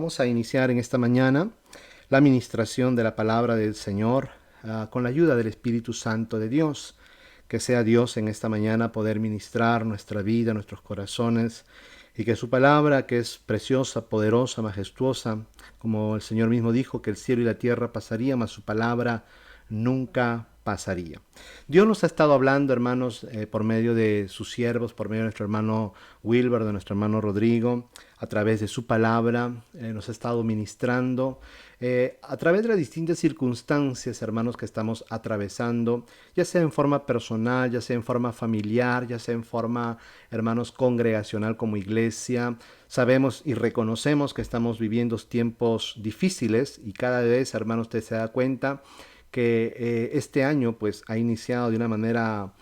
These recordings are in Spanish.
vamos a iniciar en esta mañana la ministración de la palabra del Señor con la ayuda del Espíritu Santo de Dios. Que sea Dios en esta mañana poder ministrar nuestra vida, nuestros corazones, y que su palabra, que es preciosa, poderosa, majestuosa, como el Señor mismo dijo, que el cielo y la tierra pasarían, mas su palabra nunca pasaría. Dios nos ha estado hablando, hermanos, por medio de sus siervos, por medio de nuestro hermano Wilber, de nuestro hermano Rodrigo, a través de su palabra, nos ha estado ministrando, a través de las distintas circunstancias, hermanos, que estamos atravesando, ya sea en forma personal, ya sea en forma familiar, ya sea en forma, hermanos, congregacional como iglesia. Sabemos y reconocemos que estamos viviendo tiempos difíciles y cada vez, hermanos, usted se da cuenta que este año pues ha iniciado de una manera,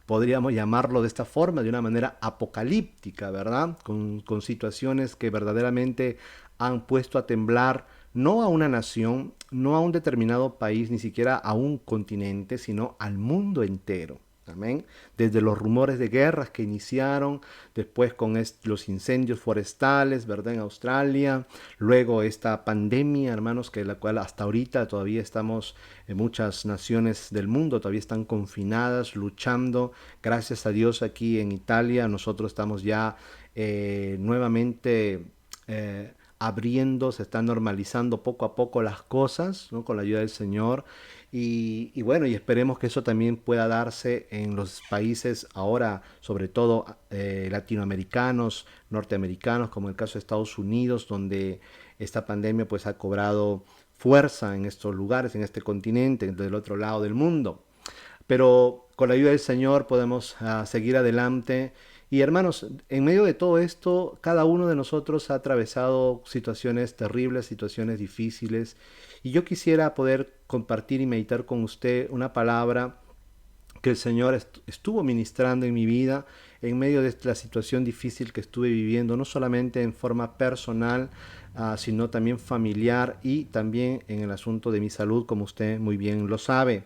podríamos llamarlo de esta forma, de una manera apocalíptica, ¿verdad? Con situaciones que verdaderamente han puesto a temblar no a una nación, no a un determinado país, ni siquiera a un continente, sino al mundo entero. Amén. Desde los rumores de guerras que iniciaron, después con los incendios forestales, ¿verdad? En Australia, luego esta pandemia, hermanos, que la cual hasta ahorita todavía estamos en muchas naciones del mundo, todavía están confinadas, luchando. Gracias a Dios aquí en Italia, nosotros estamos ya nuevamente abriendo, se están normalizando poco a poco las cosas, ¿no? Con la ayuda del Señor. Y bueno, y esperemos que eso también pueda darse en los países ahora, sobre todo latinoamericanos, norteamericanos, como el caso de Estados Unidos, donde esta pandemia pues ha cobrado fuerza en estos lugares, en este continente, del otro lado del mundo. Pero con la ayuda del Señor podemos seguir adelante. Y hermanos, en medio de todo esto, cada uno de nosotros ha atravesado situaciones terribles, situaciones difíciles. Y yo quisiera poder compartir y meditar con usted una palabra que el Señor estuvo ministrando en mi vida en medio de la situación difícil que estuve viviendo, no solamente en forma personal, sino también familiar y también en el asunto de mi salud, como usted muy bien lo sabe.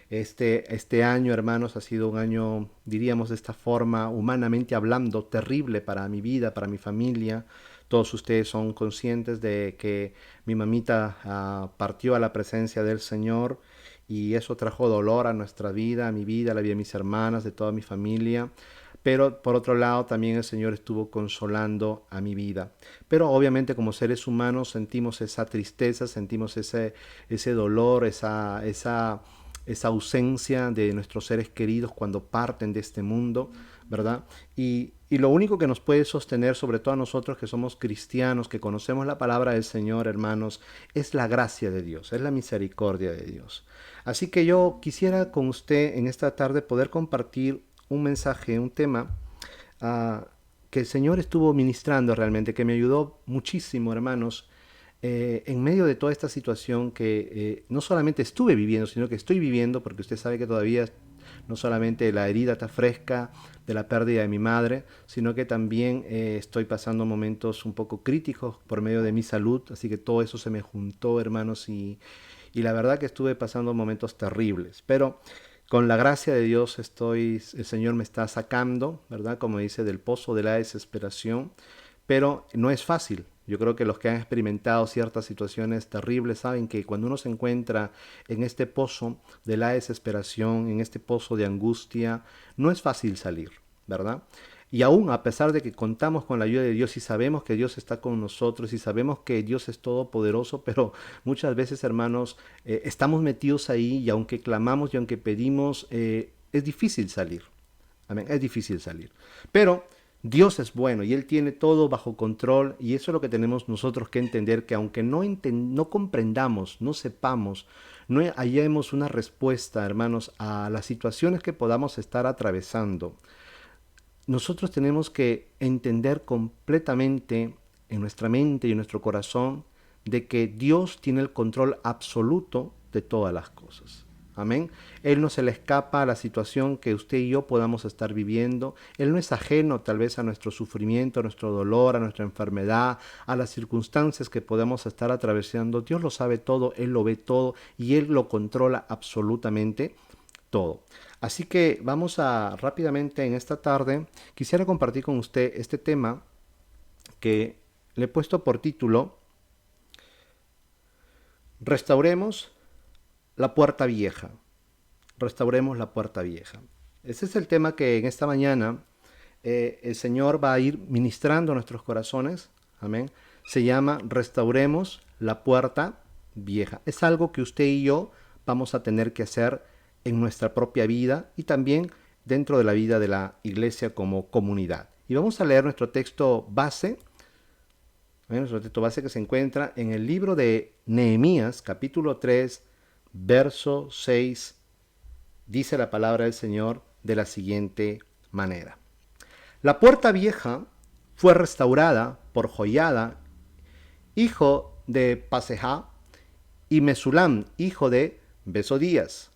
Este año, hermanos, ha sido un año, diríamos de esta forma, humanamente hablando, terrible para mi vida, para mi familia. Todos ustedes son conscientes de que mi mamita partió a la presencia del Señor y eso trajo dolor a nuestra vida, a mi vida, a la vida de mis hermanas, de toda mi familia. Pero por otro lado también el Señor estuvo consolando a mi vida. Pero obviamente como seres humanos sentimos esa tristeza, sentimos ese dolor, esa ausencia de nuestros seres queridos cuando parten de este mundo, ¿verdad? Y lo único que nos puede sostener, sobre todo a nosotros que somos cristianos, que conocemos la palabra del Señor, hermanos, es la gracia de Dios, es la misericordia de Dios. Así que yo quisiera con usted en esta tarde poder compartir un mensaje, un tema uh, que el Señor estuvo ministrando realmente, que me ayudó muchísimo, hermanos, en medio de toda esta situación que no solamente estuve viviendo, sino que estoy viviendo, porque usted sabe que todavía no solamente la herida está fresca de la pérdida de mi madre, sino que también estoy pasando momentos un poco críticos por medio de mi salud, así que todo eso se me juntó, hermanos, y la verdad que estuve pasando momentos terribles, pero con la gracia de Dios el Señor me está sacando, ¿verdad? Como dice, del pozo de la desesperación, pero no es fácil. Yo creo que los que han experimentado ciertas situaciones terribles saben que cuando uno se encuentra en este pozo de la desesperación, en este pozo de angustia, no es fácil salir, ¿verdad? Y aún a pesar de que contamos con la ayuda de Dios y sabemos que Dios está con nosotros y sabemos que Dios es todopoderoso, pero muchas veces, hermanos, estamos metidos ahí y aunque clamamos y aunque pedimos, es difícil salir. Amén, es difícil salir. Pero Dios es bueno y Él tiene todo bajo control y eso es lo que tenemos nosotros que entender, que aunque no comprendamos, no sepamos, no hallemos una respuesta, hermanos, a las situaciones que podamos estar atravesando, nosotros tenemos que entender completamente en nuestra mente y en nuestro corazón de que Dios tiene el control absoluto de todas las cosas. Amén. Él no se le escapa a la situación que usted y yo podamos estar viviendo. Él no es ajeno tal vez a nuestro sufrimiento, a nuestro dolor, a nuestra enfermedad, a las circunstancias que podemos estar atravesando. Dios lo sabe todo, Él lo ve todo y Él lo controla absolutamente todo. Así que vamos a rápidamente en esta tarde, quisiera compartir con usted este tema que le he puesto por título Restauremos la puerta vieja. Restauremos la puerta vieja. Ese es el tema que en esta mañana el Señor va a ir ministrando a nuestros corazones. Amén. Se llama Restauremos la puerta vieja. Es algo que usted y yo vamos a tener que hacer en nuestra propia vida y también dentro de la vida de la iglesia como comunidad. Y vamos a leer nuestro texto base. Nuestro texto base que se encuentra en el libro de Nehemías, capítulo 3, verso 6. Dice la palabra del Señor de la siguiente manera. La puerta vieja fue restaurada por Joiada, hijo de Pasejá, y Mesulam, hijo de Besodías.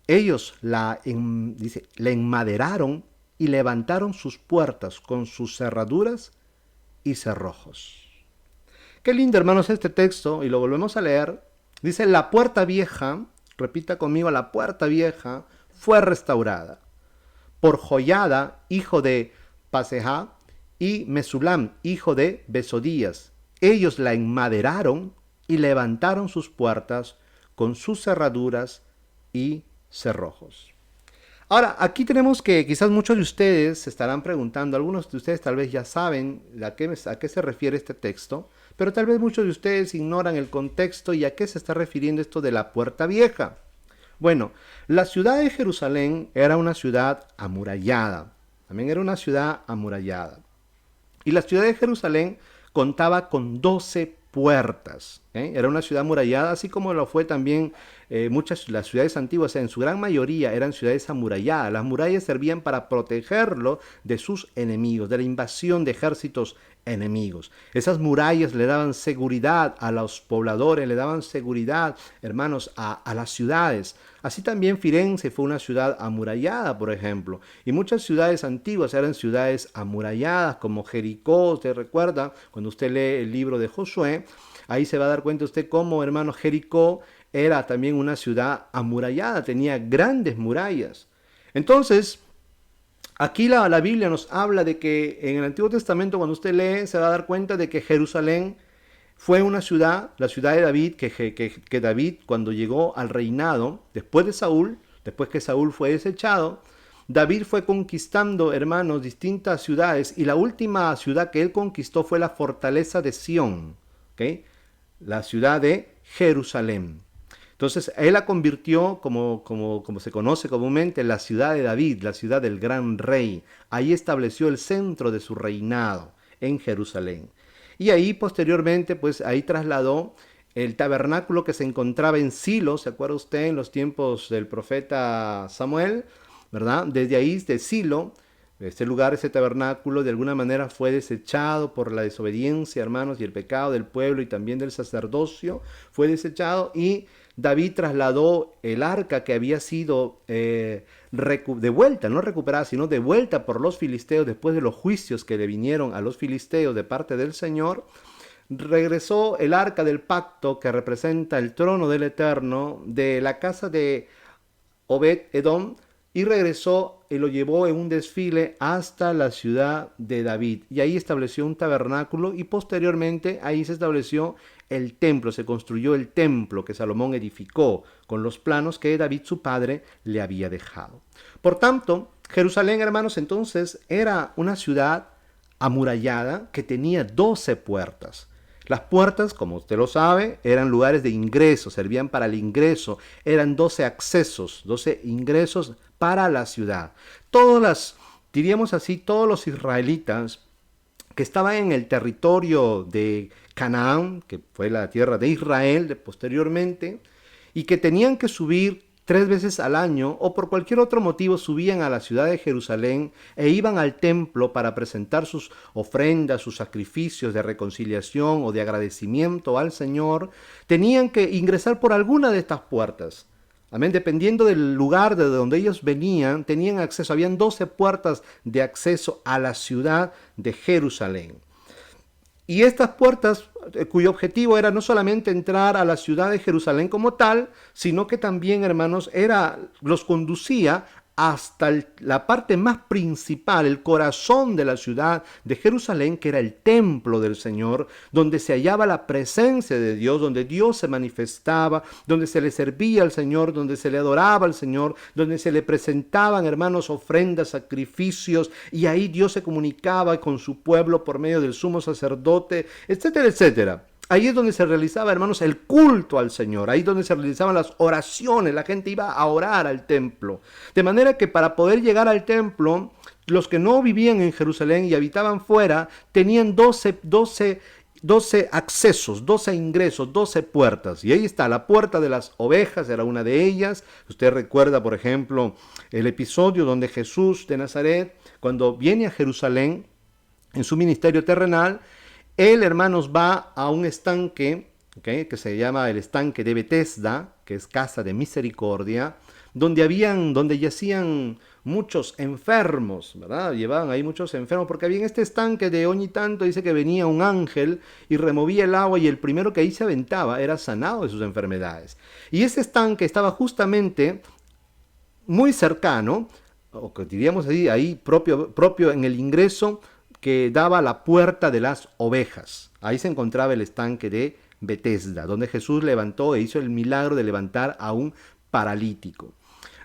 Ellos la enmaderaron y levantaron sus puertas con sus cerraduras y cerrojos. Qué lindo, hermanos, este texto, y lo volvemos a leer. Dice, la puerta vieja, repita conmigo, la puerta vieja fue restaurada por Joiada, hijo de Pasejá, y Mesulam, hijo de Besodías. Ellos la enmaderaron y levantaron sus puertas con sus cerraduras y cerrojos. Ahora, aquí tenemos que quizás muchos de ustedes se estarán preguntando, algunos de ustedes tal vez ya saben a qué se refiere este texto, pero tal vez muchos de ustedes ignoran el contexto y a qué se está refiriendo esto de la puerta vieja. Bueno, la ciudad de Jerusalén era una ciudad amurallada, también era una ciudad amurallada. Y la ciudad de Jerusalén contaba con 12 puertas. Era una ciudad amurallada, así como lo fue también las ciudades antiguas. En su gran mayoría eran ciudades amuralladas. Las murallas servían para protegerlo de sus enemigos, de la invasión de ejércitos enemigos. Esas murallas le daban seguridad a los pobladores, le daban seguridad, hermanos, a las ciudades. Así también Firenze fue una ciudad amurallada, por ejemplo. Y muchas ciudades antiguas eran ciudades amuralladas, como Jericó. Usted recuerda, cuando usted lee el libro de Josué, ahí se va a dar cuenta usted cómo, hermano, Jericó era también una ciudad amurallada, tenía grandes murallas. Entonces, aquí la Biblia nos habla de que en el Antiguo Testamento, cuando usted lee, se va a dar cuenta de que Jerusalén fue una ciudad, la ciudad de David, que David, cuando llegó al reinado, después que Saúl fue desechado, David fue conquistando, hermanos, distintas ciudades, y la última ciudad que él conquistó fue la fortaleza de Sión, ¿okay? La ciudad de Jerusalén. Entonces, él la convirtió, como se conoce comúnmente, la ciudad de David, la ciudad del gran rey. Ahí estableció el centro de su reinado, en Jerusalén. Y ahí, posteriormente, pues ahí trasladó el tabernáculo que se encontraba en Silo, ¿se acuerda usted? En los tiempos del profeta Samuel, ¿verdad? Desde ahí, de Silo, este lugar, ese tabernáculo, de alguna manera fue desechado por la desobediencia, hermanos, y el pecado del pueblo y también del sacerdocio, fue desechado, y David trasladó el arca que había sido devuelta, no recuperada, sino devuelta por los filisteos después de los juicios que le vinieron a los filisteos de parte del Señor. Regresó el arca del pacto que representa el trono del Eterno de la casa de Obed-Edom, y regresó y lo llevó en un desfile hasta la ciudad de David. Y ahí estableció un tabernáculo, y posteriormente ahí se estableció el templo, se construyó el templo que Salomón edificó con los planos que David su padre le había dejado. Por tanto, Jerusalén, hermanos, entonces era una ciudad amurallada que tenía 12 puertas. Las puertas, como usted lo sabe, eran lugares de ingreso, servían para el ingreso, eran 12 accesos, 12 ingresos para la ciudad. Diríamos así, todos los israelitas que estaban en el territorio de Canaán, que fue la tierra de Israel posteriormente, y que tenían que subir 3 veces al año o por cualquier otro motivo subían a la ciudad de Jerusalén e iban al templo para presentar sus ofrendas, sus sacrificios de reconciliación o de agradecimiento al Señor, tenían que ingresar por alguna de estas puertas. Amén. Dependiendo del lugar de donde ellos venían, tenían acceso. Habían 12 puertas de acceso a la ciudad de Jerusalén. Y estas puertas, cuyo objetivo era no solamente entrar a la ciudad de Jerusalén como tal, sino que también, hermanos, los conducía hasta la parte más principal, el corazón de la ciudad de Jerusalén, que era el templo del Señor, donde se hallaba la presencia de Dios, donde Dios se manifestaba, donde se le servía al Señor, donde se le adoraba al Señor, donde se le presentaban, hermanos, ofrendas, sacrificios, y ahí Dios se comunicaba con su pueblo por medio del sumo sacerdote, etcétera, etcétera. Ahí es donde se realizaba, hermanos, el culto al Señor. Ahí es donde se realizaban las oraciones. La gente iba a orar al templo. De manera que para poder llegar al templo, los que no vivían en Jerusalén y habitaban fuera, tenían 12 accesos, 12 ingresos, 12 puertas. Y ahí está, la puerta de las ovejas era una de ellas. Usted recuerda, por ejemplo, el episodio donde Jesús de Nazaret, cuando viene a Jerusalén en su ministerio terrenal, él, hermanos, va a un estanque, ¿okay?, que se llama el estanque de Betesda, que es casa de misericordia, donde yacían muchos enfermos, ¿verdad? Llevaban ahí muchos enfermos, porque había en este estanque de oñi tanto, dice que venía un ángel y removía el agua, y el primero que ahí se aventaba era sanado de sus enfermedades. Y ese estanque estaba justamente muy cercano, o que diríamos ahí propio en el ingreso que daba a la puerta de las ovejas. Ahí se encontraba el estanque de Betesda, donde Jesús levantó e hizo el milagro de levantar a un paralítico.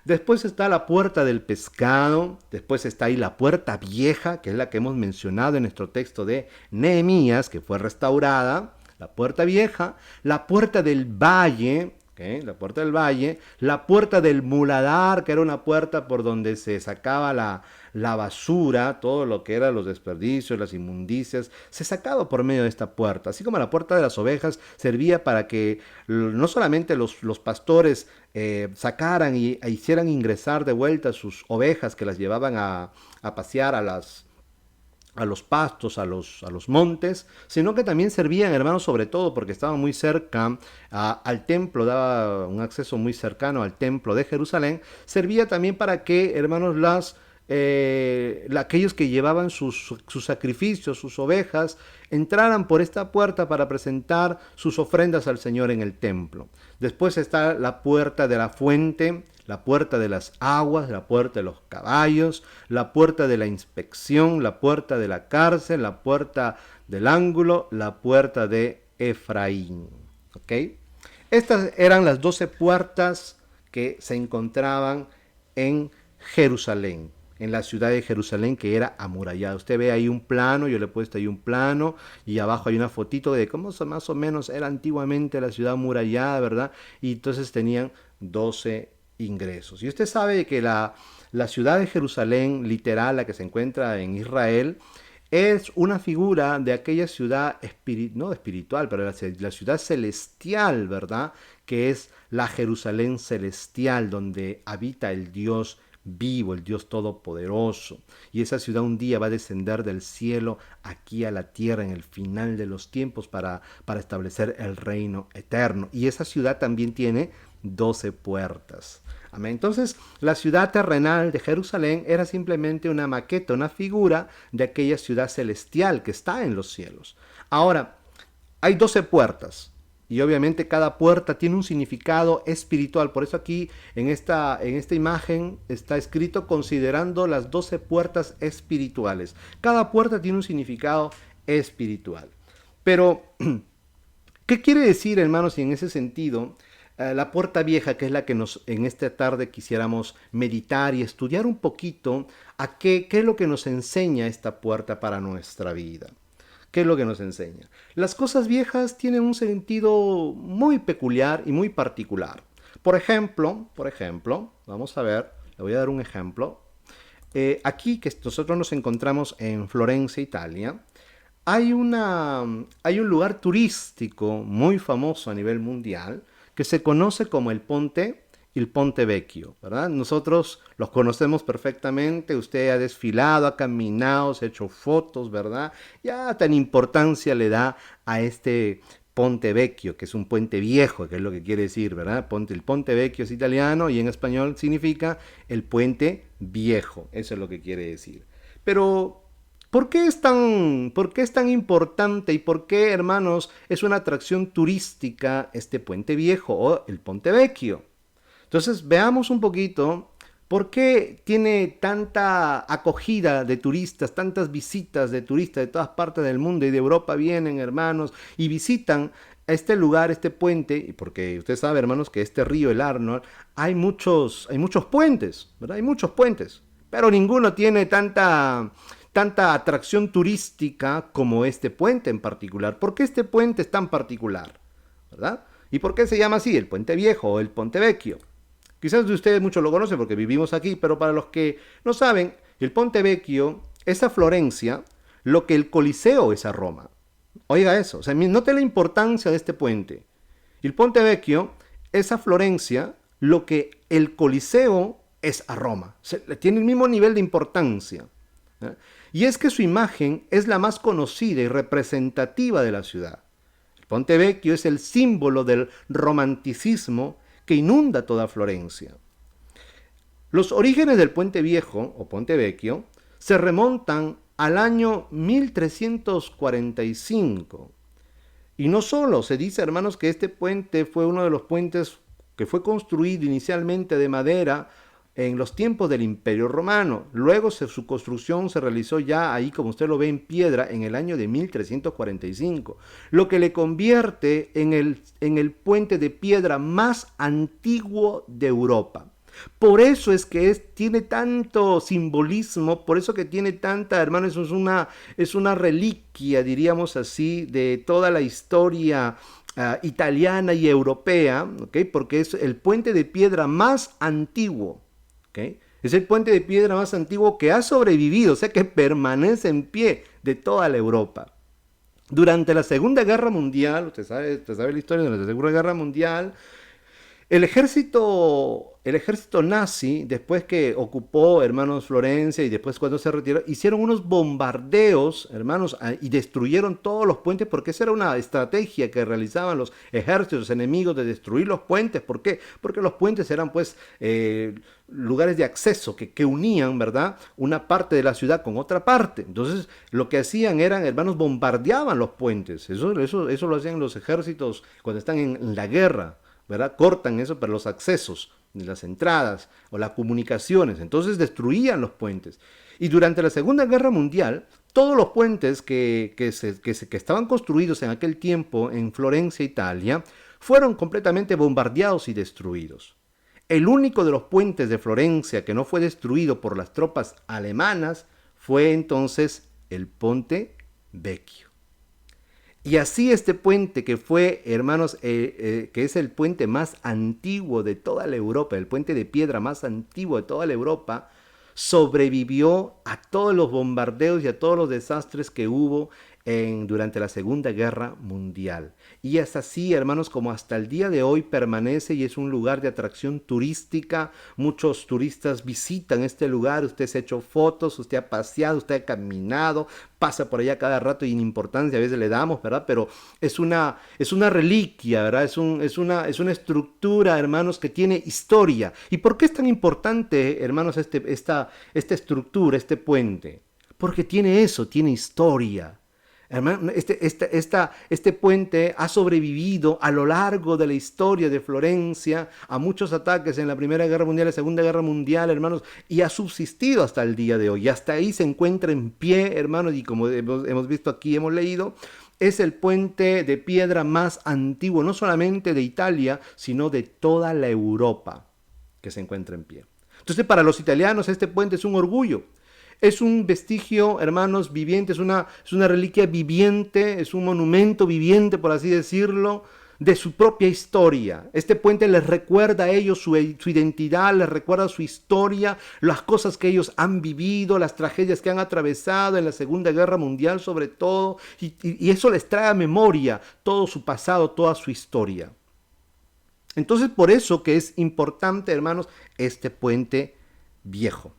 Después está la puerta del pescado, después está ahí la puerta vieja, que es la que hemos mencionado en nuestro texto de Nehemías, que fue restaurada, la puerta vieja, la puerta del valle, ¿okay?, la puerta del valle, la puerta del muladar, que era una puerta por donde se sacaba la basura, todo lo que eran los desperdicios, las inmundicias, se sacaba por medio de esta puerta. Así como la puerta de las ovejas servía para que no solamente los pastores sacaran e hicieran ingresar de vuelta sus ovejas, que las llevaban a pasear a los pastos, a los montes, sino que también servían, hermanos, sobre todo porque estaban muy cerca al templo, daba un acceso muy cercano al templo de Jerusalén, servía también para que, hermanos, aquellos que llevaban sus sacrificios, sus ovejas, entraran por esta puerta para presentar sus ofrendas al Señor en el templo. Después está la puerta de la fuente, la puerta de las aguas, la puerta de los caballos, la puerta de la inspección, la puerta de la cárcel, la puerta del ángulo, la puerta de Efraín. ¿Ok? Estas eran las 12 puertas que se encontraban en Jerusalén, en la ciudad de Jerusalén, que era amurallada. Usted ve ahí un plano, yo le he puesto ahí un plano, y abajo hay una fotito de cómo más o menos era antiguamente la ciudad amurallada, ¿verdad? Y entonces tenían 12 ingresos. Y usted sabe que la ciudad de Jerusalén, literal, la que se encuentra en Israel, es una figura de aquella ciudad, no espiritual, pero la ciudad celestial, ¿verdad? Que es la Jerusalén celestial, donde habita el Dios vivo, el Dios todopoderoso. Y esa ciudad un día va a descender del cielo aquí a la tierra en el final de los tiempos para establecer el reino eterno. Y esa ciudad también tiene 12 puertas. Amén. Entonces, la ciudad terrenal de Jerusalén era simplemente una maqueta, una figura de aquella ciudad celestial que está en los cielos. Ahora, hay 12 puertas. Y obviamente cada puerta tiene un significado espiritual. Por eso aquí en esta imagen está escrito considerando las 12 puertas espirituales. Cada puerta tiene un significado espiritual. Pero, ¿qué quiere decir, hermanos, en ese sentido? La puerta vieja, que es la que en esta tarde quisiéramos meditar y estudiar un poquito a qué es lo que nos enseña esta puerta para nuestra vida. ¿Qué es lo que nos enseña? Las cosas viejas tienen un sentido muy peculiar y muy particular. Por ejemplo, vamos a ver, le voy a dar un ejemplo. Aquí que nosotros nos encontramos en Florencia, Italia, hay un lugar turístico muy famoso a nivel mundial que se conoce como el Ponte Vecchio, ¿verdad? Nosotros los conocemos perfectamente, usted ha desfilado, ha caminado, se ha hecho fotos, ¿verdad? Ya tan importancia le da a este Ponte Vecchio, que es un puente viejo, que es lo que quiere decir, ¿verdad? El Ponte Vecchio es italiano y en español significa el puente viejo, eso es lo que quiere decir. Pero ¿por qué es tan importante y por qué, hermanos, es una atracción turística este puente viejo o el Ponte Vecchio? Entonces veamos un poquito ¿Por qué tiene tanta acogida de turistas, tantas visitas de turistas de todas partes del mundo y de Europa vienen, hermanos, y visitan este lugar, este puente? Porque usted sabe, hermanos, que este río, el Arno, hay muchos puentes, ¿verdad? Hay muchos puentes, pero ninguno tiene tanta atracción turística como este puente en particular. ¿Por qué este puente es tan particular? ¿Verdad? ¿Y por qué se llama así el Puente Viejo o el Ponte Vecchio? Quizás de ustedes muchos lo conocen porque vivimos aquí, pero para los que no saben, el Ponte Vecchio es a Florencia lo que el Coliseo es a Roma. Oiga eso, o sea, note la importancia de este puente. El Ponte Vecchio es a Florencia lo que el Coliseo es a Roma. O sea, tiene el mismo nivel de importancia. ¿Eh? Y es que su imagen es la más conocida y representativa de la ciudad. El Ponte Vecchio es el símbolo del romanticismo que inunda toda Florencia. Los orígenes del Puente Viejo o Ponte Vecchio se remontan al año 1345. Y no solo, se dice, hermanos, que este puente fue uno de los puentes que fue construido inicialmente de madera en los tiempos del Imperio Romano. Luego su construcción se realizó ya ahí, como usted lo ve, en piedra en el año de 1345, lo que le convierte en el puente de piedra más antiguo de Europa. Por eso es que tiene tanto simbolismo, por eso que tiene tanta, hermanos, es una reliquia, diríamos así, de toda la historia italiana y europea, ¿okay? Porque es el puente de piedra más antiguo. ¿Okay? Es el puente de piedra más antiguo que ha sobrevivido, o sea que permanece en pie de toda la Europa. Durante la Segunda Guerra Mundial, usted sabe la historia de la Segunda Guerra Mundial, el ejército nazi, después que ocupó, hermanos, Florencia y después cuando se retiró, hicieron unos bombardeos, hermanos, y destruyeron todos los puentes porque esa era una estrategia que realizaban los ejércitos enemigos de destruir los puentes. ¿Por qué? Porque los puentes eran pues lugares de acceso que unían, ¿verdad?, una parte de la ciudad con otra parte. Entonces lo que hacían eran, hermanos, bombardeaban los puentes. Eso lo hacían los ejércitos cuando están en la guerra. ¿Verdad? Cortan eso para los accesos, las entradas o las comunicaciones. Entonces destruían los puentes. Y durante la Segunda Guerra Mundial, todos los puentes que estaban construidos en aquel tiempo en Florencia, Italia, fueron completamente bombardeados y destruidos. El único de los puentes de Florencia que no fue destruido por las tropas alemanas fue entonces el Ponte Vecchio. Y así este puente que fue, hermanos, que es el puente más antiguo de toda la Europa, el puente de piedra más antiguo de toda la Europa, sobrevivió a todos los bombardeos y a todos los desastres que hubo durante la Segunda Guerra Mundial. Y es así, hermanos, como hasta el día de hoy permanece y es un lugar de atracción turística. Muchos turistas visitan este lugar, usted se ha hecho fotos, usted ha paseado, usted ha caminado, pasa por allá cada rato y en importancia a veces le damos, ¿verdad? Pero es una reliquia, ¿verdad? Es una estructura, hermanos, que tiene historia. ¿Y por qué es tan importante, hermanos, esta estructura, este puente? Porque tiene eso, tiene historia. Hermano, este puente ha sobrevivido a lo largo de la historia de Florencia a muchos ataques en la Primera Guerra Mundial, la Segunda Guerra Mundial, hermanos, y ha subsistido hasta el día de hoy. Y hasta ahí se encuentra en pie, hermanos, y como hemos visto aquí, hemos leído, es el puente de piedra más antiguo, no solamente de Italia, sino de toda la Europa que se encuentra en pie. Entonces, para los italianos este puente es un orgullo. Es un vestigio, hermanos, viviente, es una reliquia viviente, es un monumento viviente, por así decirlo, de su propia historia. Este puente les recuerda a ellos su identidad, les recuerda su historia, las cosas que ellos han vivido, las tragedias que han atravesado en la Segunda Guerra Mundial sobre todo, y eso les trae a memoria todo su pasado, toda su historia. Entonces, por eso que es importante, hermanos, este puente viejo.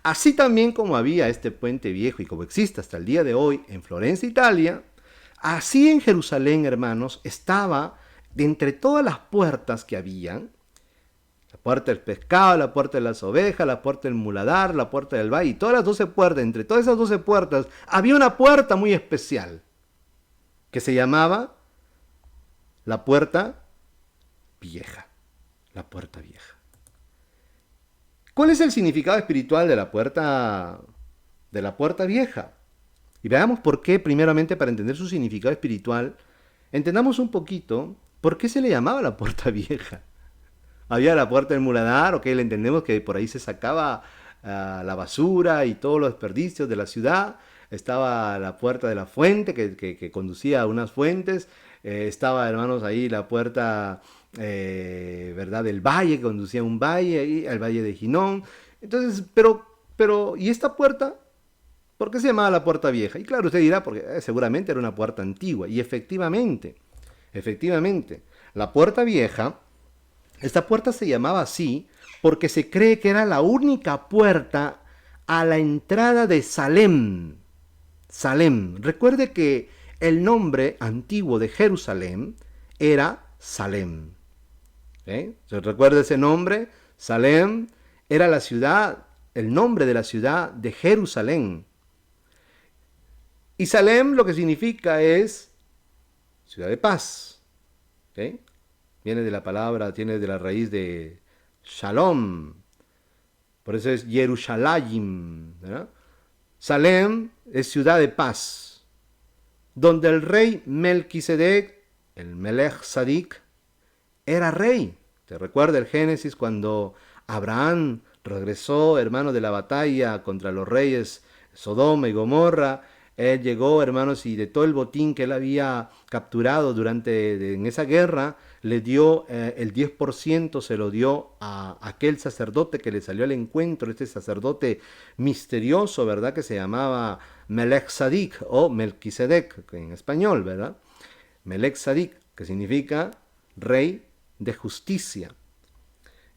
Así también como había este puente viejo y como existe hasta el día de hoy en Florencia, Italia, así en Jerusalén, hermanos, estaba de entre todas las puertas que habían, la puerta del pescado, la puerta de las ovejas, la puerta del muladar, la puerta del valle, y todas las 12 puertas, entre todas esas 12 puertas, había una puerta muy especial que se llamaba la puerta vieja, la puerta vieja. ¿Cuál es el significado espiritual de la puerta vieja? Y veamos por qué, primeramente, para entender su significado espiritual, entendamos un poquito por qué se le llamaba la puerta vieja. Había la puerta del muladar, ok, le entendemos que por ahí se sacaba la basura y todos los desperdicios de la ciudad. Estaba la puerta de la fuente que conducía a unas fuentes. Estaba, hermanos, ahí la puerta, ¿verdad?, del valle que conducía a un valle, ahí, al valle de Ginón. Entonces, ¿y esta puerta? ¿Por qué se llamaba la puerta vieja? Y claro, usted dirá, porque seguramente era una puerta antigua. Y efectivamente, la puerta vieja, esta puerta se llamaba así porque se cree que era la única puerta a la entrada de Salem. Salem. Recuerde que el nombre antiguo de Jerusalén era Salem. ¿Se recuerda ese nombre? Salem era la ciudad, el nombre de la ciudad de Jerusalén. Y Salem lo que significa es ciudad de paz. ¿Okay? Viene de la palabra, tiene de la raíz de Shalom. Por eso es Yerushalayim. ¿Verdad? Salem es ciudad de paz, donde el rey Melquisedec, el Melech Sadik, era rey. ¿Te recuerda el Génesis cuando Abraham regresó, hermano, de la batalla contra los reyes Sodoma y Gomorra? Él llegó, hermanos, y de todo el botín que él había capturado en esa guerra, le dio el 10%, se lo dio a aquel sacerdote que le salió al encuentro, este sacerdote misterioso, ¿verdad?, que se llamaba Melech Sadik o Melquisedec en español, ¿verdad? Melech Sadik, que significa rey de justicia.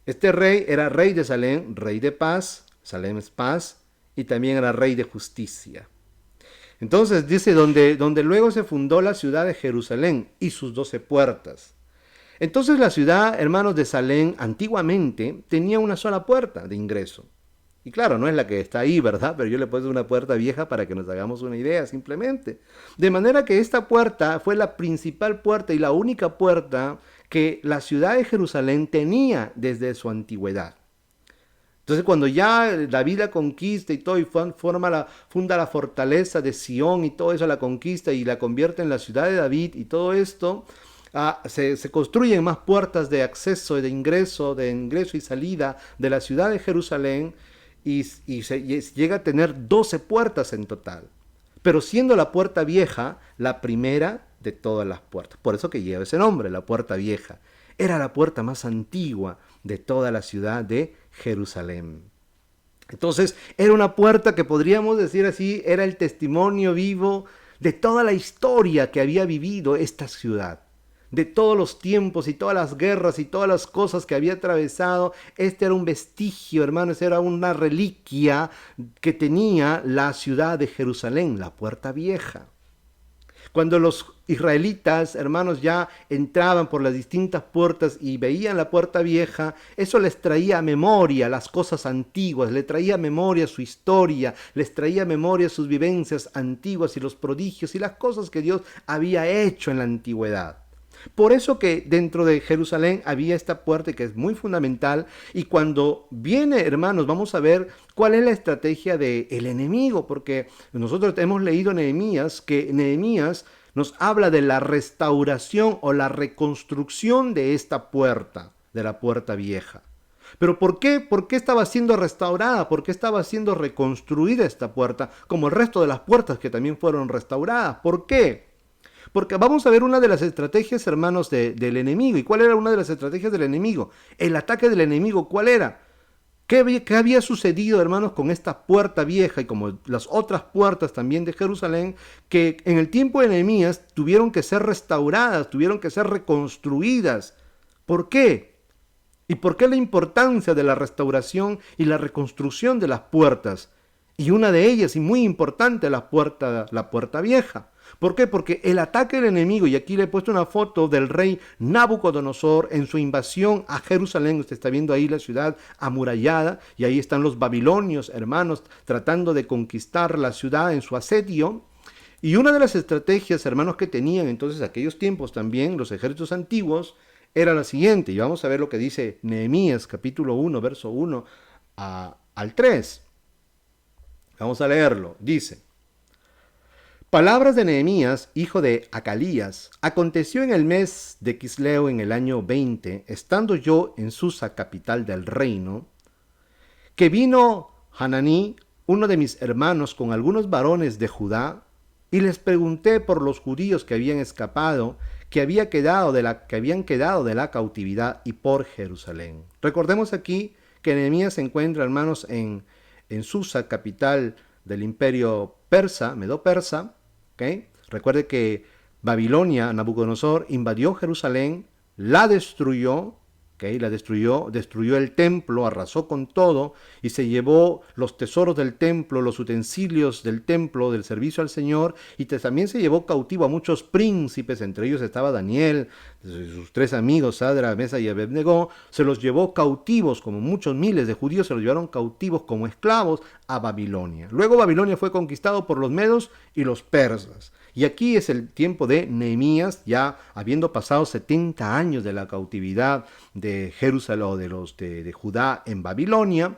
Este rey era rey de Salem, rey de paz, Salem es paz, y también era rey de justicia. Entonces dice, donde luego se fundó la ciudad de Jerusalén y sus 12 puertas. Entonces la ciudad, hermanos, de Salem antiguamente tenía una sola puerta de ingreso. Y claro, no es la que está ahí, ¿verdad? Pero yo le puse una puerta vieja para que nos hagamos una idea simplemente. De manera que esta puerta fue la principal puerta y la única puerta que la ciudad de Jerusalén tenía desde su antigüedad. Entonces cuando ya David la conquista y todo, y funda la fortaleza de Sión y todo eso, la conquista y la convierte en la ciudad de David y todo esto, se construyen más puertas de acceso y de ingreso y salida de la ciudad de Jerusalén y llega a tener 12 puertas en total. Pero siendo la puerta vieja la primera de todas las puertas. Por eso que lleva ese nombre, la puerta vieja. Era la puerta más antigua de toda la ciudad de Jerusalén. Entonces era una puerta que podríamos decir así, era el testimonio vivo de toda la historia que había vivido esta ciudad, de todos los tiempos y todas las guerras y todas las cosas que había atravesado. Este era un vestigio, hermanos, era una reliquia que tenía la ciudad de Jerusalén, la puerta vieja. Cuando los israelitas, hermanos, ya entraban por las distintas puertas y veían la puerta vieja, eso les traía a memoria las cosas antiguas, les traía a memoria su historia, les traía a memoria sus vivencias antiguas y los prodigios y las cosas que Dios había hecho en la antigüedad. Por eso que dentro de Jerusalén había esta puerta que es muy fundamental, y cuando viene, hermanos, vamos a ver cuál es la estrategia del enemigo, porque nosotros hemos leído en Nehemías que Nehemías nos habla de la restauración o la reconstrucción de esta puerta, de la puerta vieja. ¿Pero por qué? ¿Por qué estaba siendo restaurada? ¿Por qué estaba siendo reconstruida esta puerta? Como el resto de las puertas que también fueron restauradas. ¿Por qué? Porque vamos a ver una de las estrategias, hermanos, del enemigo. ¿Y cuál era una de las estrategias del enemigo? El ataque del enemigo, ¿cuál era? ¿Qué había sucedido, hermanos, con esta puerta vieja y como las otras puertas también de Jerusalén, que en el tiempo de Nehemías tuvieron que ser restauradas, tuvieron que ser reconstruidas? ¿Por qué? ¿Y por qué la importancia de la restauración y la reconstrucción de las puertas? Y una de ellas, y muy importante, la puerta vieja. ¿Por qué? Porque el ataque del enemigo, y aquí le he puesto una foto del rey Nabucodonosor en su invasión a Jerusalén. Usted está viendo ahí la ciudad amurallada, y ahí están los babilonios, hermanos, tratando de conquistar la ciudad en su asedio. Y una de las estrategias, hermanos, que tenían entonces aquellos tiempos también los ejércitos antiguos, era la siguiente, y vamos a ver lo que dice Nehemías capítulo 1, verso 1 al 3. Vamos a leerlo. Dice: palabras de Nehemías, hijo de Acalías. Aconteció en el mes de Quisleo, en el año 20, estando yo en Susa, capital del reino, que vino Hananí, uno de mis hermanos, con algunos varones de Judá, y les pregunté por los judíos que habían escapado, que habían quedado de la cautividad, y por Jerusalén. Recordemos aquí que Nehemías se encuentra, hermanos, en Susa, capital del imperio persa, medo-persa. ¿Okay? Recuerde que Babilonia, Nabucodonosor, invadió Jerusalén, la destruyó, ¿okay? Destruyó el templo, arrasó con todo y se llevó los tesoros del templo, los utensilios del templo, del servicio al Señor, y también se llevó cautivo a muchos príncipes, entre ellos estaba Daniel, sus 3 amigos, Sadra, Mesa y Abednego. Se los llevó cautivos, como muchos miles de judíos se los llevaron cautivos como esclavos a Babilonia. Luego Babilonia fue conquistado por los medos y los persas. Y aquí es el tiempo de Nehemías, ya habiendo pasado 70 años de la cautividad de Jerusalén o de Judá en Babilonia.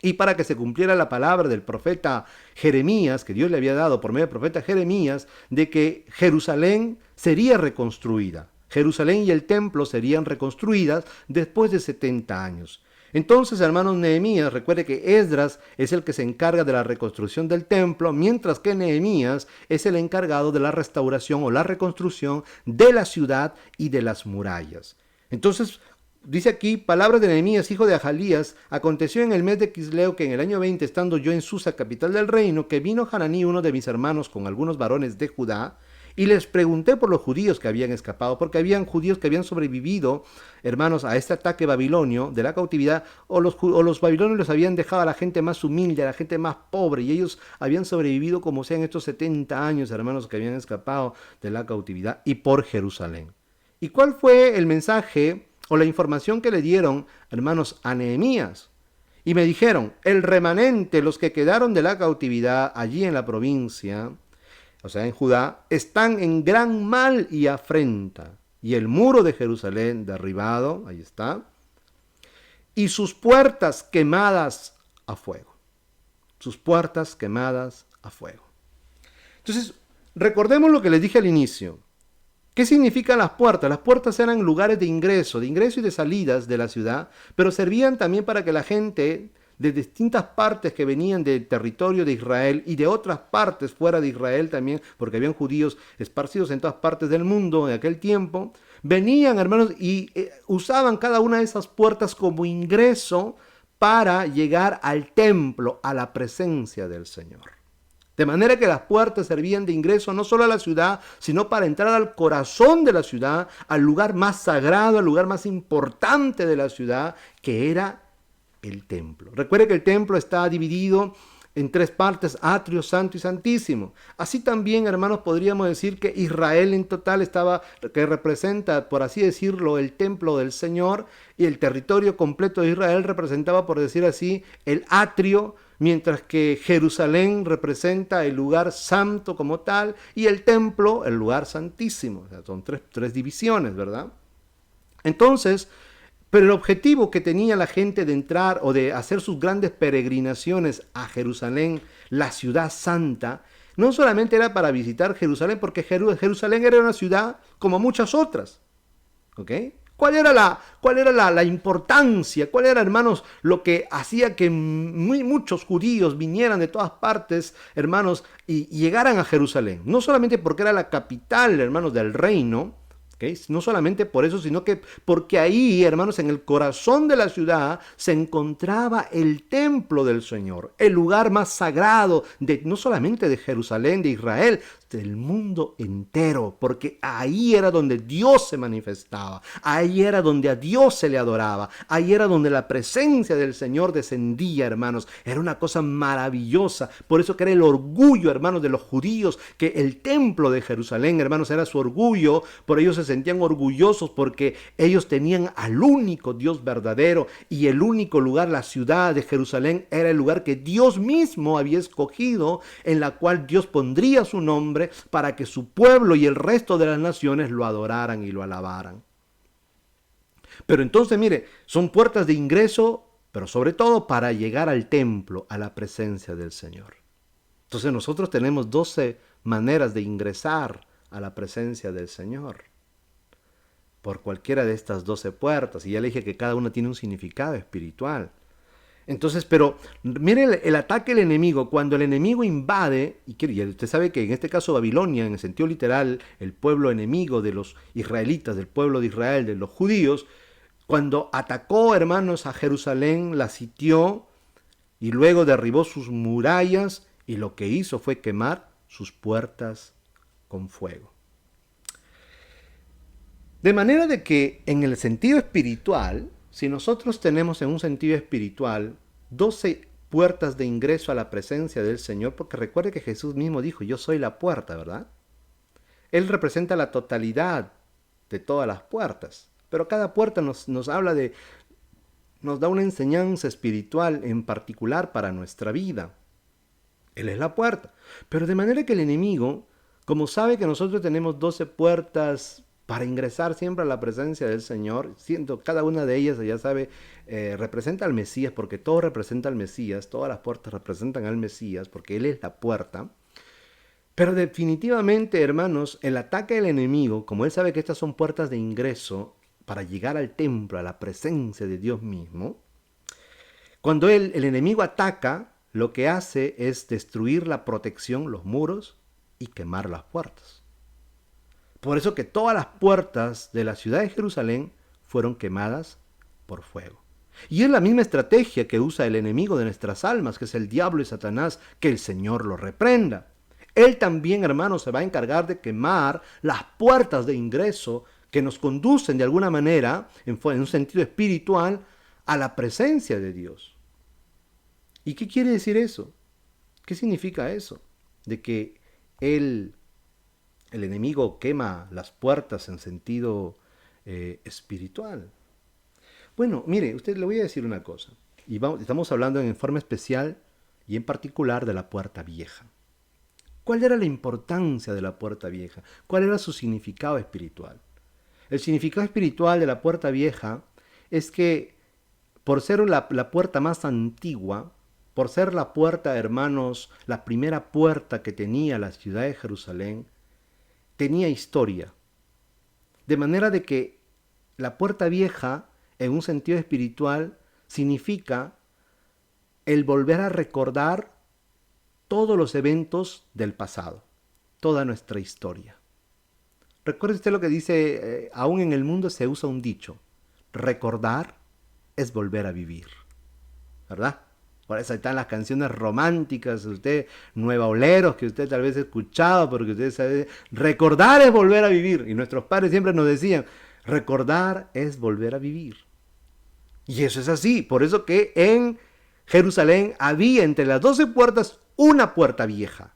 Y para que se cumpliera la palabra del profeta Jeremías, que Dios le había dado por medio del profeta Jeremías, de que Jerusalén sería reconstruida. Jerusalén y el templo serían reconstruidas después de 70 años. Entonces, hermanos, Nehemías, recuerde que Esdras es el que se encarga de la reconstrucción del templo, mientras que Nehemías es el encargado de la restauración o la reconstrucción de la ciudad y de las murallas. Entonces, dice aquí, palabras de Nehemías, hijo de Acalías. Aconteció en el mes de Quisleo, que en el año 20, estando yo en Susa, capital del reino, que vino Hananí, uno de mis hermanos, con algunos varones de Judá, y les pregunté por los judíos que habían escapado, porque habían judíos que habían sobrevivido, hermanos, a este ataque babilonio de la cautividad, o los babilonios les habían dejado a la gente más humilde, a la gente más pobre, y ellos habían sobrevivido como sean estos 70 años, hermanos, que habían escapado de la cautividad, y por Jerusalén. ¿Y cuál fue el mensaje o la información que le dieron, hermanos, a Nehemías? Y me dijeron: el remanente, los que quedaron de la cautividad allí en la provincia, o sea, en Judá, están en gran mal y afrenta, y el muro de Jerusalén derribado, ahí está, y sus puertas quemadas a fuego. Sus puertas quemadas a fuego. Entonces, recordemos lo que les dije al inicio. ¿Qué significan las puertas? Las puertas eran lugares de ingreso y de salidas de la ciudad, pero servían también para que la gente de distintas partes que venían del territorio de Israel y de otras partes fuera de Israel también, porque habían judíos esparcidos en todas partes del mundo en aquel tiempo, venían, hermanos, y usaban cada una de esas puertas como ingreso para llegar al templo, a la presencia del Señor. De manera que las puertas servían de ingreso no solo a la ciudad, sino para entrar al corazón de la ciudad, al lugar más sagrado, al lugar más importante de la ciudad, que era el templo. Recuerde que el templo está dividido en 3 partes: atrio, santo y santísimo. Así también, hermanos, podríamos decir que Israel en total que representa, por así decirlo, el templo del Señor, y el territorio completo de Israel representaba, por decir así, el atrio, mientras que Jerusalén representa el lugar santo como tal, y el templo, el lugar santísimo. O sea, son tres divisiones, ¿verdad? Entonces, pero el objetivo que tenía la gente de entrar o de hacer sus grandes peregrinaciones a Jerusalén, la ciudad santa, no solamente era para visitar Jerusalén, porque Jerusalén era una ciudad como muchas otras. ¿Ok? ¿Cuál era la importancia? ¿Cuál era, hermanos, lo que hacía que muchos judíos vinieran de todas partes, hermanos, y llegaran a Jerusalén? No solamente porque era la capital, hermanos, del reino, ¿okay? No solamente por eso, sino que porque ahí, hermanos, en el corazón de la ciudad se encontraba el templo del Señor, el lugar más sagrado no solamente de Jerusalén, de Israel, del mundo entero, porque ahí era donde Dios se manifestaba, ahí era donde a Dios se le adoraba, ahí era donde la presencia del Señor descendía, hermanos. Era una cosa maravillosa. Por eso que era el orgullo, hermanos, de los judíos, que el templo de Jerusalén, hermanos, era su orgullo. Por ellos se sentían orgullosos, porque ellos tenían al único Dios verdadero, y el único lugar, la ciudad de Jerusalén, era el lugar que Dios mismo había escogido, en la cual Dios pondría su nombre para que su pueblo y el resto de las naciones lo adoraran y lo alabaran. Pero entonces, mire, son puertas de ingreso, pero sobre todo para llegar al templo, a la presencia del Señor. Entonces nosotros tenemos 12 maneras de ingresar a la presencia del Señor por cualquiera de estas 12 puertas. Y ya le dije que cada una tiene un significado espiritual. Entonces, pero mire el ataque del enemigo. Cuando el enemigo invade, y usted sabe que en este caso Babilonia, en el sentido literal, el pueblo enemigo de los israelitas, del pueblo de Israel, de los judíos, cuando atacó, hermanos, a Jerusalén, la sitió y luego derribó sus murallas, y lo que hizo fue quemar sus puertas con fuego. De manera de que en el sentido espiritual, si nosotros tenemos en un sentido espiritual 12 puertas de ingreso a la presencia del Señor, porque recuerde que Jesús mismo dijo, yo soy la puerta, ¿verdad? Él representa la totalidad de todas las puertas, pero cada puerta nos habla de, nos da una enseñanza espiritual en particular para nuestra vida. Él es la puerta. Pero de manera que el enemigo, como sabe que nosotros tenemos 12 puertas para ingresar siempre a la presencia del Señor, siendo cada una de ellas, ya sabe, representa al Mesías, porque todo representa al Mesías, todas las puertas representan al Mesías, porque Él es la puerta. Pero definitivamente, hermanos, el ataque del enemigo, como Él sabe que estas son puertas de ingreso para llegar al templo, a la presencia de Dios mismo, cuando el enemigo ataca, lo que hace es destruir la protección, los muros, y quemar las puertas. Por eso que todas las puertas de la ciudad de Jerusalén fueron quemadas por fuego. Y es la misma estrategia que usa el enemigo de nuestras almas, que es el diablo y Satanás, que el Señor lo reprenda. Él también, hermanos, se va a encargar de quemar las puertas de ingreso que nos conducen de alguna manera, en un sentido espiritual, a la presencia de Dios. ¿Y qué quiere decir eso? ¿Qué significa eso? De que el enemigo quema las puertas en sentido espiritual. Bueno, mire, usted le voy a decir una cosa. Y estamos hablando en forma especial y en particular de la puerta vieja. ¿Cuál era la importancia de la puerta vieja? ¿Cuál era su significado espiritual? El significado espiritual de la puerta vieja es que por ser la puerta más antigua, por ser la puerta, hermanos, la primera puerta que tenía la ciudad de Jerusalén, tenía historia. De manera de que la puerta vieja, en un sentido espiritual, significa el volver a recordar todos los eventos del pasado, toda nuestra historia. Recuerde usted lo que dice, aún en el mundo se usa un dicho, recordar es volver a vivir, ¿verdad? Por eso están las canciones románticas, usted, nuevaoleros, que usted tal vez ha escuchado, porque usted sabe, recordar es volver a vivir. Y nuestros padres siempre nos decían, recordar es volver a vivir. Y eso es así, por eso que en Jerusalén había entre las 12 puertas una puerta vieja.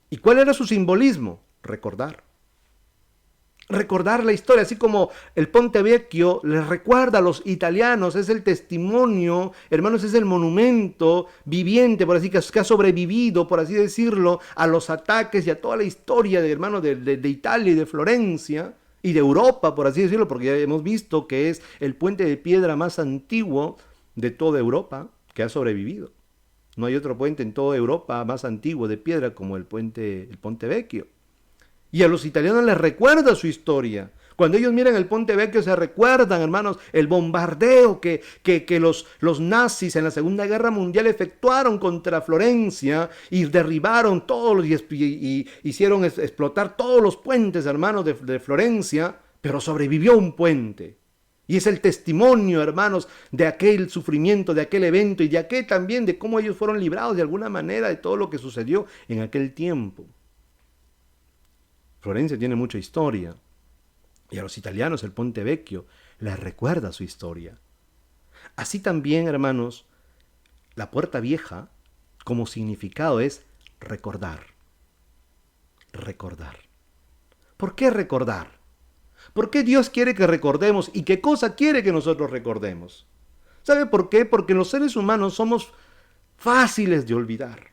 ¿Y cuál era su simbolismo? Recordar. Recordar la historia, así como el Ponte Vecchio les recuerda a los italianos, es el testimonio, hermanos, es el monumento viviente, por así que ha sobrevivido, por así decirlo, a los ataques y a toda la historia de hermanos de Italia y de Florencia y de Europa, por así decirlo, porque ya hemos visto que es el puente de piedra más antiguo de toda Europa que ha sobrevivido. No hay otro puente en toda Europa más antiguo de piedra como el Ponte Vecchio. Y a los italianos les recuerda su historia. Cuando ellos miran el Ponte Vecchio se recuerdan, hermanos, el bombardeo que los nazis en la Segunda Guerra Mundial efectuaron contra Florencia y derribaron todos y hicieron explotar todos los puentes, hermanos, de Florencia, pero sobrevivió un puente. Y es el testimonio, hermanos, de aquel sufrimiento, de aquel evento y de aquel también, de cómo ellos fueron librados de alguna manera de todo lo que sucedió en aquel tiempo. Florencia tiene mucha historia y a los italianos el Ponte Vecchio les recuerda su historia. Así también, hermanos, la puerta vieja como significado es recordar. Recordar. ¿Por qué recordar? ¿Por qué Dios quiere que recordemos y qué cosa quiere que nosotros recordemos? ¿Sabe por qué? Porque los seres humanos somos fáciles de olvidar.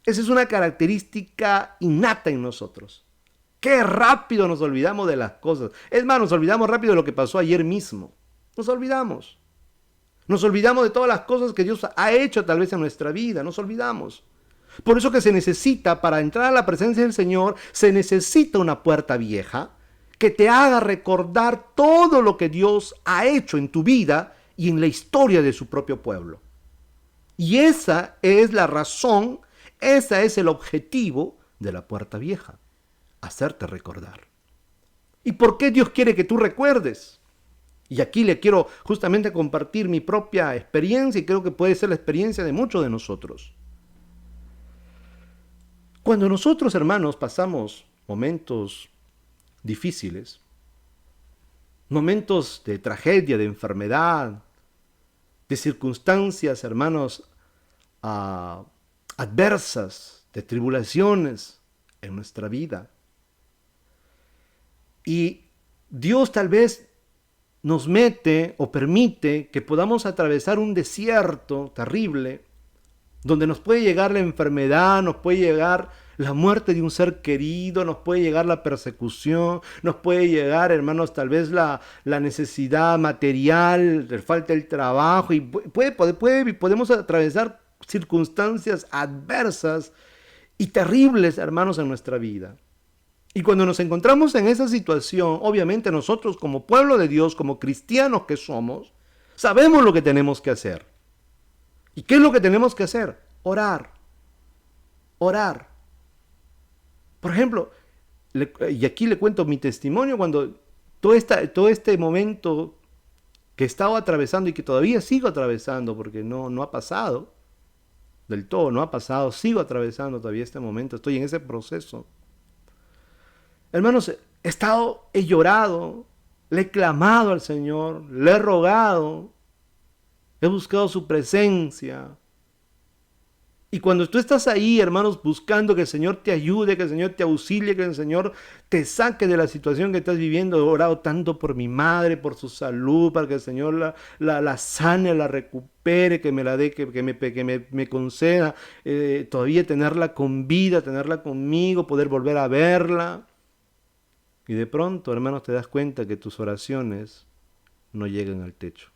Esa es una característica innata en nosotros. Qué rápido nos olvidamos de las cosas. Es más, nos olvidamos rápido de lo que pasó ayer mismo. Nos olvidamos. Nos olvidamos de todas las cosas que Dios ha hecho tal vez en nuestra vida, nos olvidamos. Por eso que se necesita, para entrar a la presencia del Señor, se necesita una puerta vieja que te haga recordar todo lo que Dios ha hecho en tu vida y en la historia de su propio pueblo. Y esa es la razón, ese es el objetivo de la puerta vieja, hacerte recordar. ¿Y por qué Dios quiere que tú recuerdes? Y aquí le quiero justamente compartir mi propia experiencia y creo que puede ser la experiencia de muchos de nosotros. Cuando nosotros, hermanos, pasamos momentos difíciles, momentos de tragedia, de enfermedad, de circunstancias, hermanos, adversas, de tribulaciones en nuestra vida. Y Dios tal vez nos mete o permite que podamos atravesar un desierto terrible, donde nos puede llegar la enfermedad, nos puede llegar la muerte de un ser querido, nos puede llegar la persecución, nos puede llegar, hermanos, tal vez la necesidad material, la falta del trabajo, y podemos atravesar circunstancias adversas y terribles, hermanos, en nuestra vida. Y cuando nos encontramos en esa situación, obviamente nosotros como pueblo de Dios, como cristianos que somos, sabemos lo que tenemos que hacer. ¿Y qué es lo que tenemos que hacer? Orar. Orar. Por ejemplo, y aquí le cuento mi testimonio cuando todo este momento que estaba atravesando y que todavía sigo atravesando, porque no ha pasado del todo, no ha pasado, sigo atravesando todavía este momento, estoy en ese proceso. Hermanos, he llorado, le he clamado al Señor, le he rogado, he buscado su presencia. Y cuando tú estás ahí, hermanos, buscando que el Señor te ayude, que el Señor te auxilie, que el Señor te saque de la situación que estás viviendo, he orado tanto por mi madre, por su salud, para que el Señor la sane, la recupere, que me la dé, que me conceda todavía tenerla con vida, tenerla conmigo, poder volver a verla. Y de pronto, hermanos, te das cuenta que tus oraciones no llegan al techo.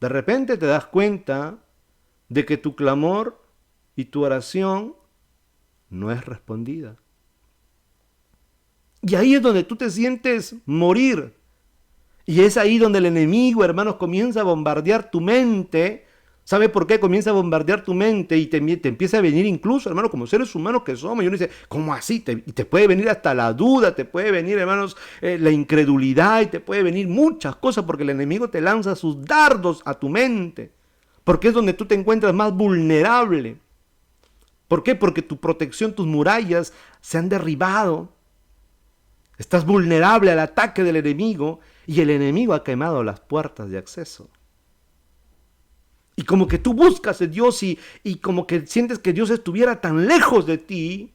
De repente te das cuenta de que tu clamor y tu oración no es respondida. Y ahí es donde tú te sientes morir. Y es ahí donde el enemigo, hermanos, comienza a bombardear tu mente. ¿Sabe por qué comienza a bombardear tu mente? Y te empieza a venir incluso, hermanos, como seres humanos que somos. Y uno dice, ¿cómo así? Y te puede venir hasta la duda, te puede venir, hermanos, la incredulidad, y te puede venir muchas cosas, porque el enemigo te lanza sus dardos a tu mente. Porque es donde tú te encuentras más vulnerable. ¿Por qué? Porque tu protección, tus murallas se han derribado. Estás vulnerable al ataque del enemigo y el enemigo ha quemado las puertas de acceso. Y como que tú buscas a Dios y como que sientes que Dios estuviera tan lejos de ti.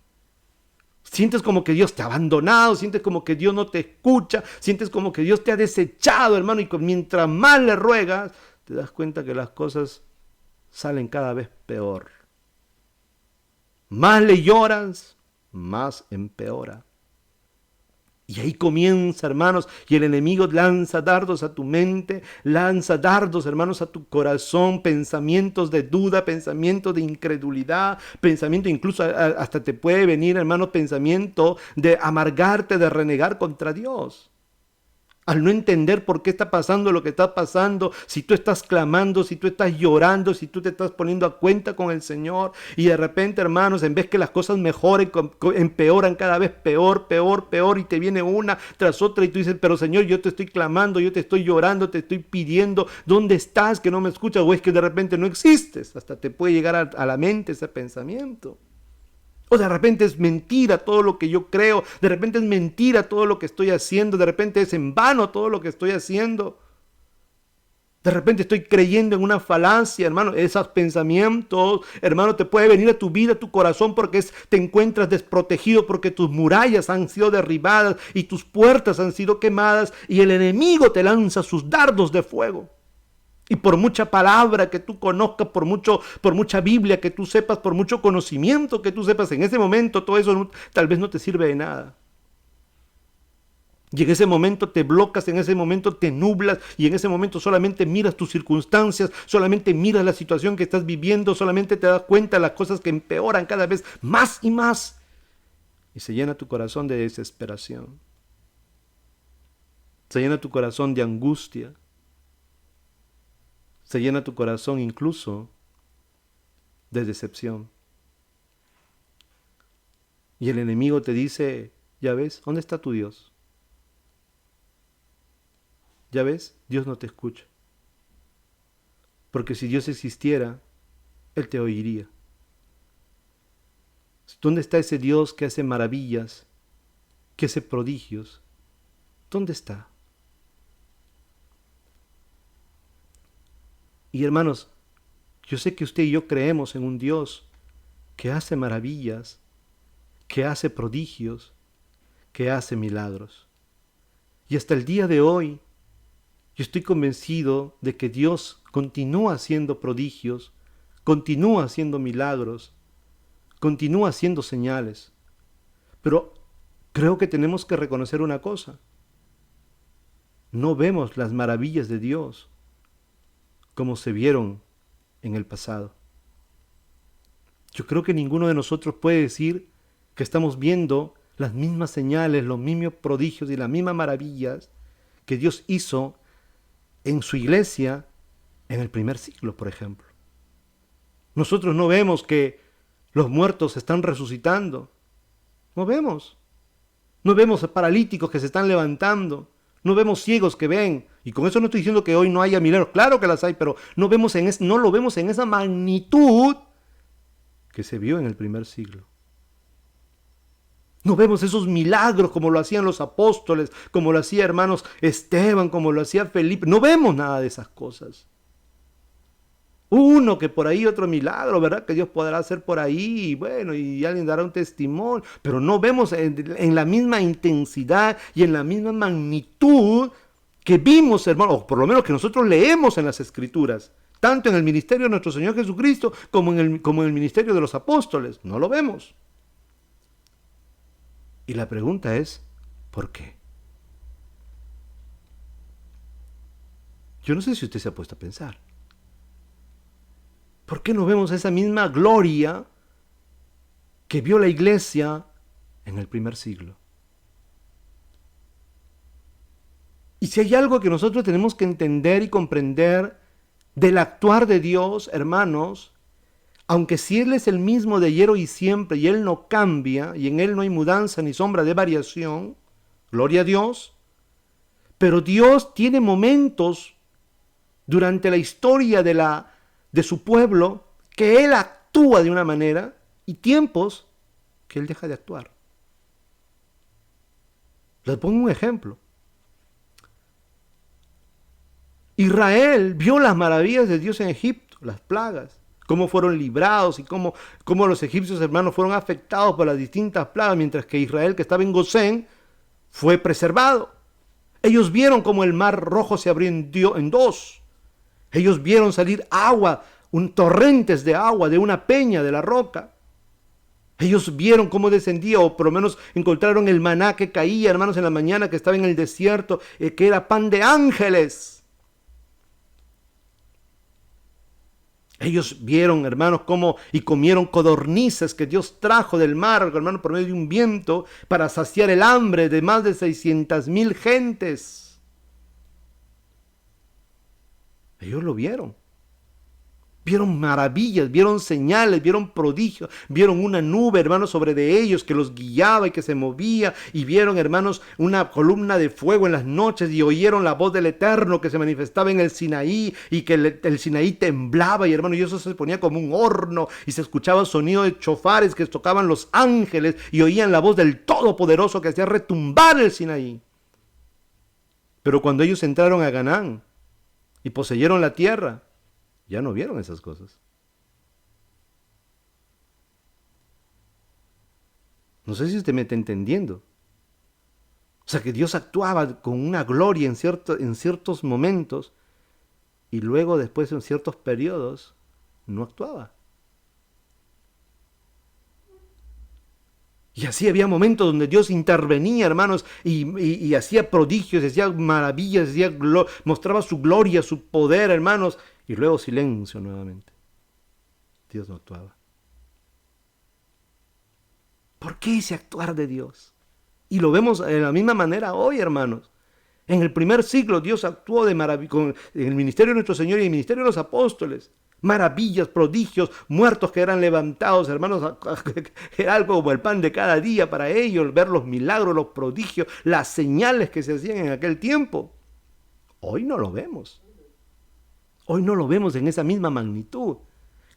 Sientes como que Dios te ha abandonado, sientes como que Dios no te escucha, sientes como que Dios te ha desechado, hermano. Y mientras más le ruegas, te das cuenta que las cosas salen cada vez peor. Más le lloras, más empeora. Y ahí comienza, hermanos, y el enemigo lanza dardos a tu mente, lanza dardos, hermanos, a tu corazón, pensamientos de duda, pensamientos de incredulidad, pensamiento incluso hasta te puede venir, hermanos, pensamiento de amargarte, de renegar contra Dios. Al no entender por qué está pasando lo que está pasando, si tú estás clamando, si tú estás llorando, si tú te estás poniendo a cuenta con el Señor, y de repente, hermanos, en vez que las cosas mejoren, empeoran cada vez peor, y te viene una tras otra, y tú dices, pero Señor, yo te estoy clamando, yo te estoy llorando, te estoy pidiendo, ¿dónde estás que no me escuchas? O es que de repente no existes, hasta te puede llegar a la mente ese pensamiento. O de repente es mentira todo lo que yo creo, de repente es mentira todo lo que estoy haciendo, de repente es en vano todo lo que estoy haciendo. De repente estoy creyendo en una falacia, hermano. Esos pensamientos, hermano, te puede venir a tu vida, a tu corazón, porque te encuentras desprotegido, porque tus murallas han sido derribadas y tus puertas han sido quemadas y el enemigo te lanza sus dardos de fuego. Y por mucha palabra que tú conozcas, por mucha Biblia que tú sepas, por mucho conocimiento que tú sepas, en ese momento todo eso tal vez no te sirve de nada. Y en ese momento te bloqueas, en ese momento te nublas y en ese momento solamente miras tus circunstancias, solamente miras la situación que estás viviendo, solamente te das cuenta de las cosas que empeoran cada vez más y más. Y se llena tu corazón de desesperación. Se llena tu corazón de angustia. Se llena tu corazón incluso de decepción. Y el enemigo te dice, ya ves, ¿dónde está tu Dios? Ya ves, Dios no te escucha. Porque si Dios existiera, Él te oiría. ¿Dónde está ese Dios que hace maravillas, que hace prodigios? ¿Dónde está? Y hermanos, yo sé que usted y yo creemos en un Dios que hace maravillas, que hace prodigios, que hace milagros. Y hasta el día de hoy, yo estoy convencido de que Dios continúa haciendo prodigios, continúa haciendo milagros, continúa haciendo señales. Pero creo que tenemos que reconocer una cosa. No vemos las maravillas de Dios como se vieron en el pasado. Yo creo que ninguno de nosotros puede decir que estamos viendo las mismas señales, los mismos prodigios y las mismas maravillas que Dios hizo en su iglesia en el primer siglo, por ejemplo. Nosotros no vemos que los muertos están resucitando. No vemos. No vemos paralíticos que se están levantando. No vemos ciegos que ven. Y con eso no estoy diciendo que hoy no haya milagros. Claro que las hay, pero no lo vemos en esa magnitud que se vio en el primer siglo. No vemos esos milagros como lo hacían los apóstoles, como lo hacía hermanos Esteban, como lo hacía Felipe. No vemos nada de esas cosas. Uno que por ahí otro milagro, ¿verdad? Que Dios podrá hacer por ahí, y bueno, y alguien dará un testimonio, pero no vemos en la misma intensidad y en la misma magnitud que vimos, hermano, o por lo menos que nosotros leemos en las Escrituras, tanto en el ministerio de nuestro Señor Jesucristo como en el ministerio de los apóstoles. No lo vemos. Y la pregunta es, ¿por qué? Yo no sé si usted se ha puesto a pensar. ¿Por qué no vemos esa misma gloria que vio la iglesia en el primer siglo? Y si hay algo que nosotros tenemos que entender y comprender del actuar de Dios, hermanos, aunque si Él es el mismo de ayer, hoy y siempre, y Él no cambia, y en Él no hay mudanza ni sombra de variación, gloria a Dios, pero Dios tiene momentos durante la historia de su pueblo que Él actúa de una manera y tiempos que Él deja de actuar. Les pongo un ejemplo. Israel vio las maravillas de Dios en Egipto, las plagas, cómo fueron librados y cómo los egipcios, hermanos, fueron afectados por las distintas plagas, mientras que Israel, que estaba en Gosén, fue preservado. Ellos vieron cómo el mar rojo se abrió en dos. Ellos vieron salir agua, torrentes de agua de una peña, de la roca. Ellos vieron cómo descendía, o por lo menos encontraron el maná que caía, hermanos, en la mañana, que estaba en el desierto, que era pan de ángeles. Ellos vieron, hermanos, cómo y comieron codornices que Dios trajo del mar, hermanos, por medio de un viento para saciar el hambre de más de 600,000 gentes. Ellos lo vieron. Vieron maravillas, vieron señales, vieron prodigios, vieron una nube, hermanos, sobre de ellos que los guiaba y que se movía, y vieron, hermanos, una columna de fuego en las noches, y oyeron la voz del Eterno que se manifestaba en el Sinaí, y que el Sinaí temblaba, y hermanos, y eso se ponía como un horno, y se escuchaba sonido de chofares que tocaban los ángeles, y oían la voz del Todopoderoso que hacía retumbar el Sinaí. Pero cuando ellos entraron a Canaán y poseyeron la tierra, ya no vieron esas cosas. No sé si usted me está entendiendo. O sea, que Dios actuaba con una gloria en ciertos momentos y luego después en ciertos periodos no actuaba. Y así había momentos donde Dios intervenía, hermanos, y hacía prodigios, hacía maravillas, mostraba su gloria, su poder, hermanos, y luego silencio nuevamente. Dios no actuaba. ¿Por qué ese actuar de Dios? Y lo vemos de la misma manera hoy, hermanos. En el primer siglo Dios actuó en el ministerio de nuestro Señor y en el ministerio de los apóstoles. Maravillas, prodigios, muertos que eran levantados, hermanos, era algo como el pan de cada día para ellos, ver los milagros, los prodigios, las señales que se hacían en aquel tiempo. Hoy no lo vemos. Hoy no lo vemos en esa misma magnitud.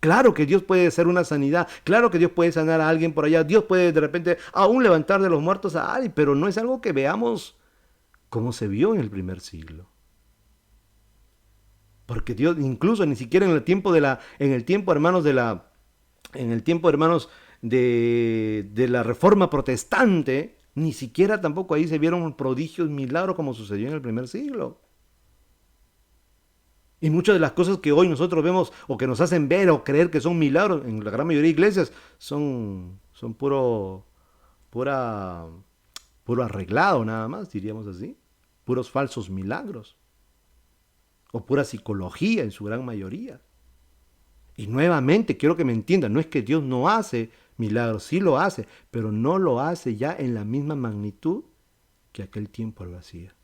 Claro que Dios puede hacer una sanidad, claro que Dios puede sanar a alguien por allá, Dios puede de repente aún levantar de los muertos a alguien, pero no es algo que veamos como se vio en el primer siglo. Porque Dios, incluso ni siquiera en el tiempo hermanos, de la Reforma Protestante, ni siquiera tampoco ahí se vieron prodigios, milagros como sucedió en el primer siglo. Y muchas de las cosas que hoy nosotros vemos o que nos hacen ver o creer que son milagros, en la gran mayoría de iglesias, son puro arreglado nada más, diríamos así. Puros falsos milagros. O pura psicología en su gran mayoría. Y nuevamente quiero que me entiendan, no es que Dios no hace milagros, sí lo hace, pero no lo hace ya en la misma magnitud que aquel tiempo lo hacía.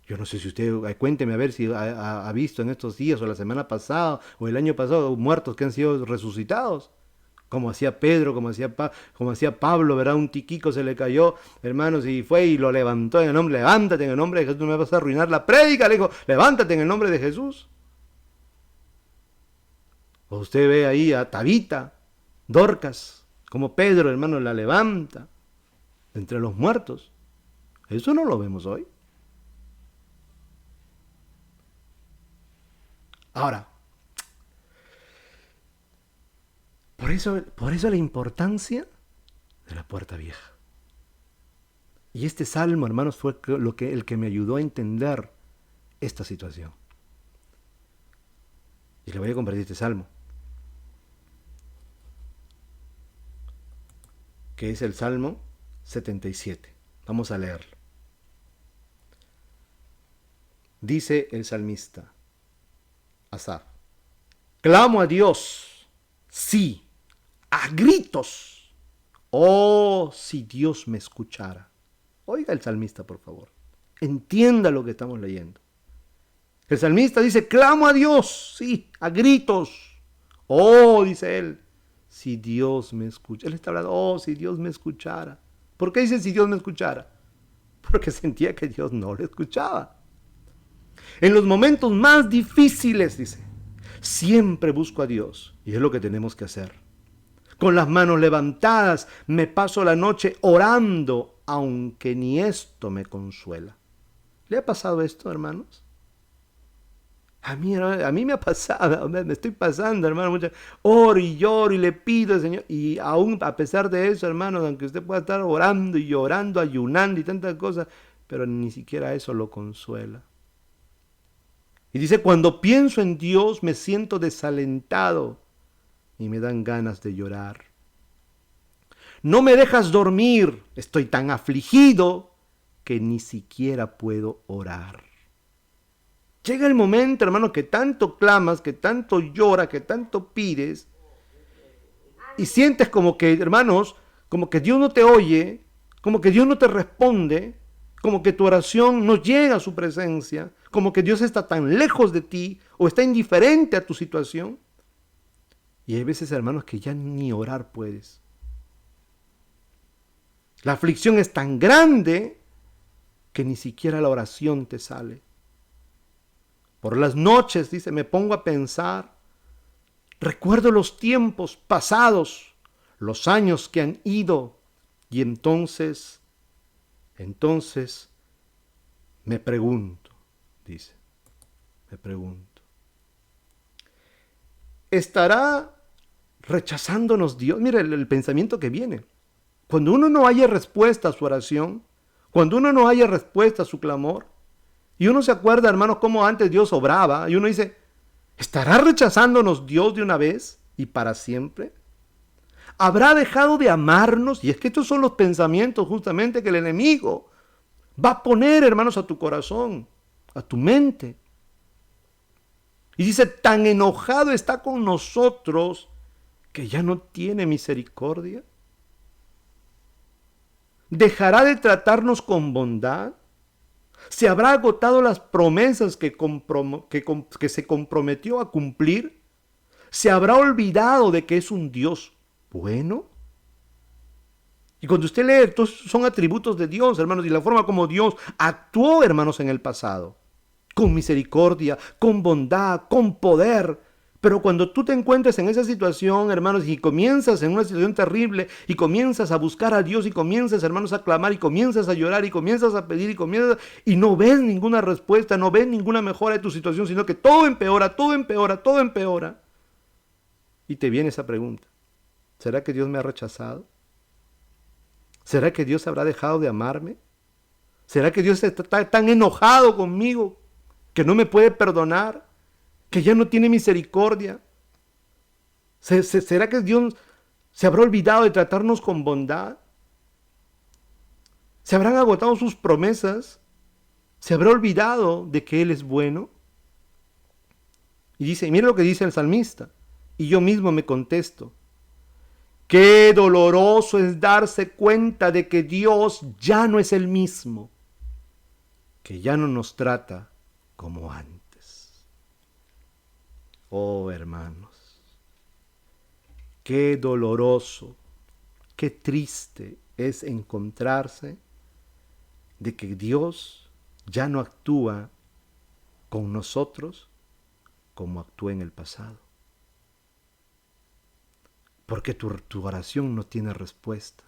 Yo no sé si usted, cuénteme a ver si ha visto en estos días o la semana pasada o el año pasado muertos que han sido resucitados. Como hacía Pedro, como hacía Pablo, ¿verdad? Un tiquico se le cayó, hermanos, y fue y lo levantó en el nombre, levántate en el nombre de Jesús, no me vas a arruinar la prédica, le dijo, levántate en el nombre de Jesús. O usted ve ahí a Tabita, Dorcas, como Pedro, hermano, la levanta entre los muertos. Eso no lo vemos hoy. Ahora, por eso la importancia de la puerta vieja. Y este salmo, hermanos, fue el que me ayudó a entender esta situación. Y le voy a compartir este salmo, que es el Salmo 77. Vamos a leerlo. Dice el salmista Asaf: clamo a Dios, sí, a gritos. Oh, si Dios me escuchara. Oiga el salmista, por favor. Entienda lo que estamos leyendo. El salmista dice, clamo a Dios, sí, a gritos. Oh, dice él, si Dios me escucha. Él está hablando, oh, si Dios me escuchara. ¿Por qué dice si Dios me escuchara? Porque sentía que Dios no le escuchaba. En los momentos más difíciles, dice, siempre busco a Dios. Y es lo que tenemos que hacer. Con las manos levantadas me paso la noche orando, aunque ni esto me consuela. ¿Le ha pasado esto, hermanos? A mí me ha pasado, me estoy pasando, hermano. Oro y lloro y le pido al Señor. Y aún a pesar de eso, hermanos, aunque usted pueda estar orando y llorando, ayunando y tantas cosas, pero ni siquiera eso lo consuela. Y dice, cuando pienso en Dios me siento desalentado y me dan ganas de llorar. No me dejas dormir, estoy tan afligido que ni siquiera puedo orar. Llega el momento, hermano, que tanto clamas, que tanto lloras, que tanto pides, y sientes como que, hermanos, como que Dios no te oye, como que Dios no te responde, como que tu oración no llega a su presencia, como que Dios está tan lejos de ti o está indiferente a tu situación. Y hay veces, hermanos, que ya ni orar puedes. La aflicción es tan grande que ni siquiera la oración te sale. Por las noches, dice, me pongo a pensar, recuerdo los tiempos pasados, los años que han ido, y entonces me pregunto, dice, me pregunto, ¿estará rechazándonos Dios? Mira el pensamiento que viene. Cuando uno no haya respuesta a su oración, cuando uno no haya respuesta a su clamor, y uno se acuerda, hermanos, cómo antes Dios obraba, y uno dice, ¿estará rechazándonos Dios de una vez y para siempre? ¿Habrá dejado de amarnos? Y es que estos son los pensamientos justamente que el enemigo va a poner, hermanos, a tu corazón, a tu mente. Y dice, tan enojado está con nosotros que ya no tiene misericordia. ¿Dejará de tratarnos con bondad? ¿Se habrá agotado las promesas que se comprometió a cumplir? ¿Se habrá olvidado de que es un Dios bueno? Y cuando usted lee, estos son atributos de Dios, hermanos, y la forma como Dios actuó, hermanos, en el pasado. Con misericordia, con bondad, con poder. Pero cuando tú te encuentres en esa situación, hermanos, y comienzas en una situación terrible, y comienzas a buscar a Dios, y comienzas, hermanos, a clamar, y comienzas a llorar, y comienzas a pedir, y no ves ninguna respuesta, no ves ninguna mejora de tu situación, sino que todo empeora, todo empeora, todo empeora. Y te viene esa pregunta: ¿será que Dios me ha rechazado? ¿Será que Dios habrá dejado de amarme? ¿Será que Dios está tan enojado conmigo que no me puede perdonar? ¿Que ya no tiene misericordia? ¿Será que Dios se habrá olvidado de tratarnos con bondad? ¿Se habrán agotado sus promesas? ¿Se habrá olvidado de que Él es bueno? Y dice, mira lo que dice el salmista, y yo mismo me contesto: qué doloroso es darse cuenta de que Dios ya no es el mismo, que ya no nos trata como antes. Oh, hermanos, qué doloroso, qué triste es encontrarse de que Dios ya no actúa con nosotros como actuó en el pasado. Porque tu oración no tiene respuesta.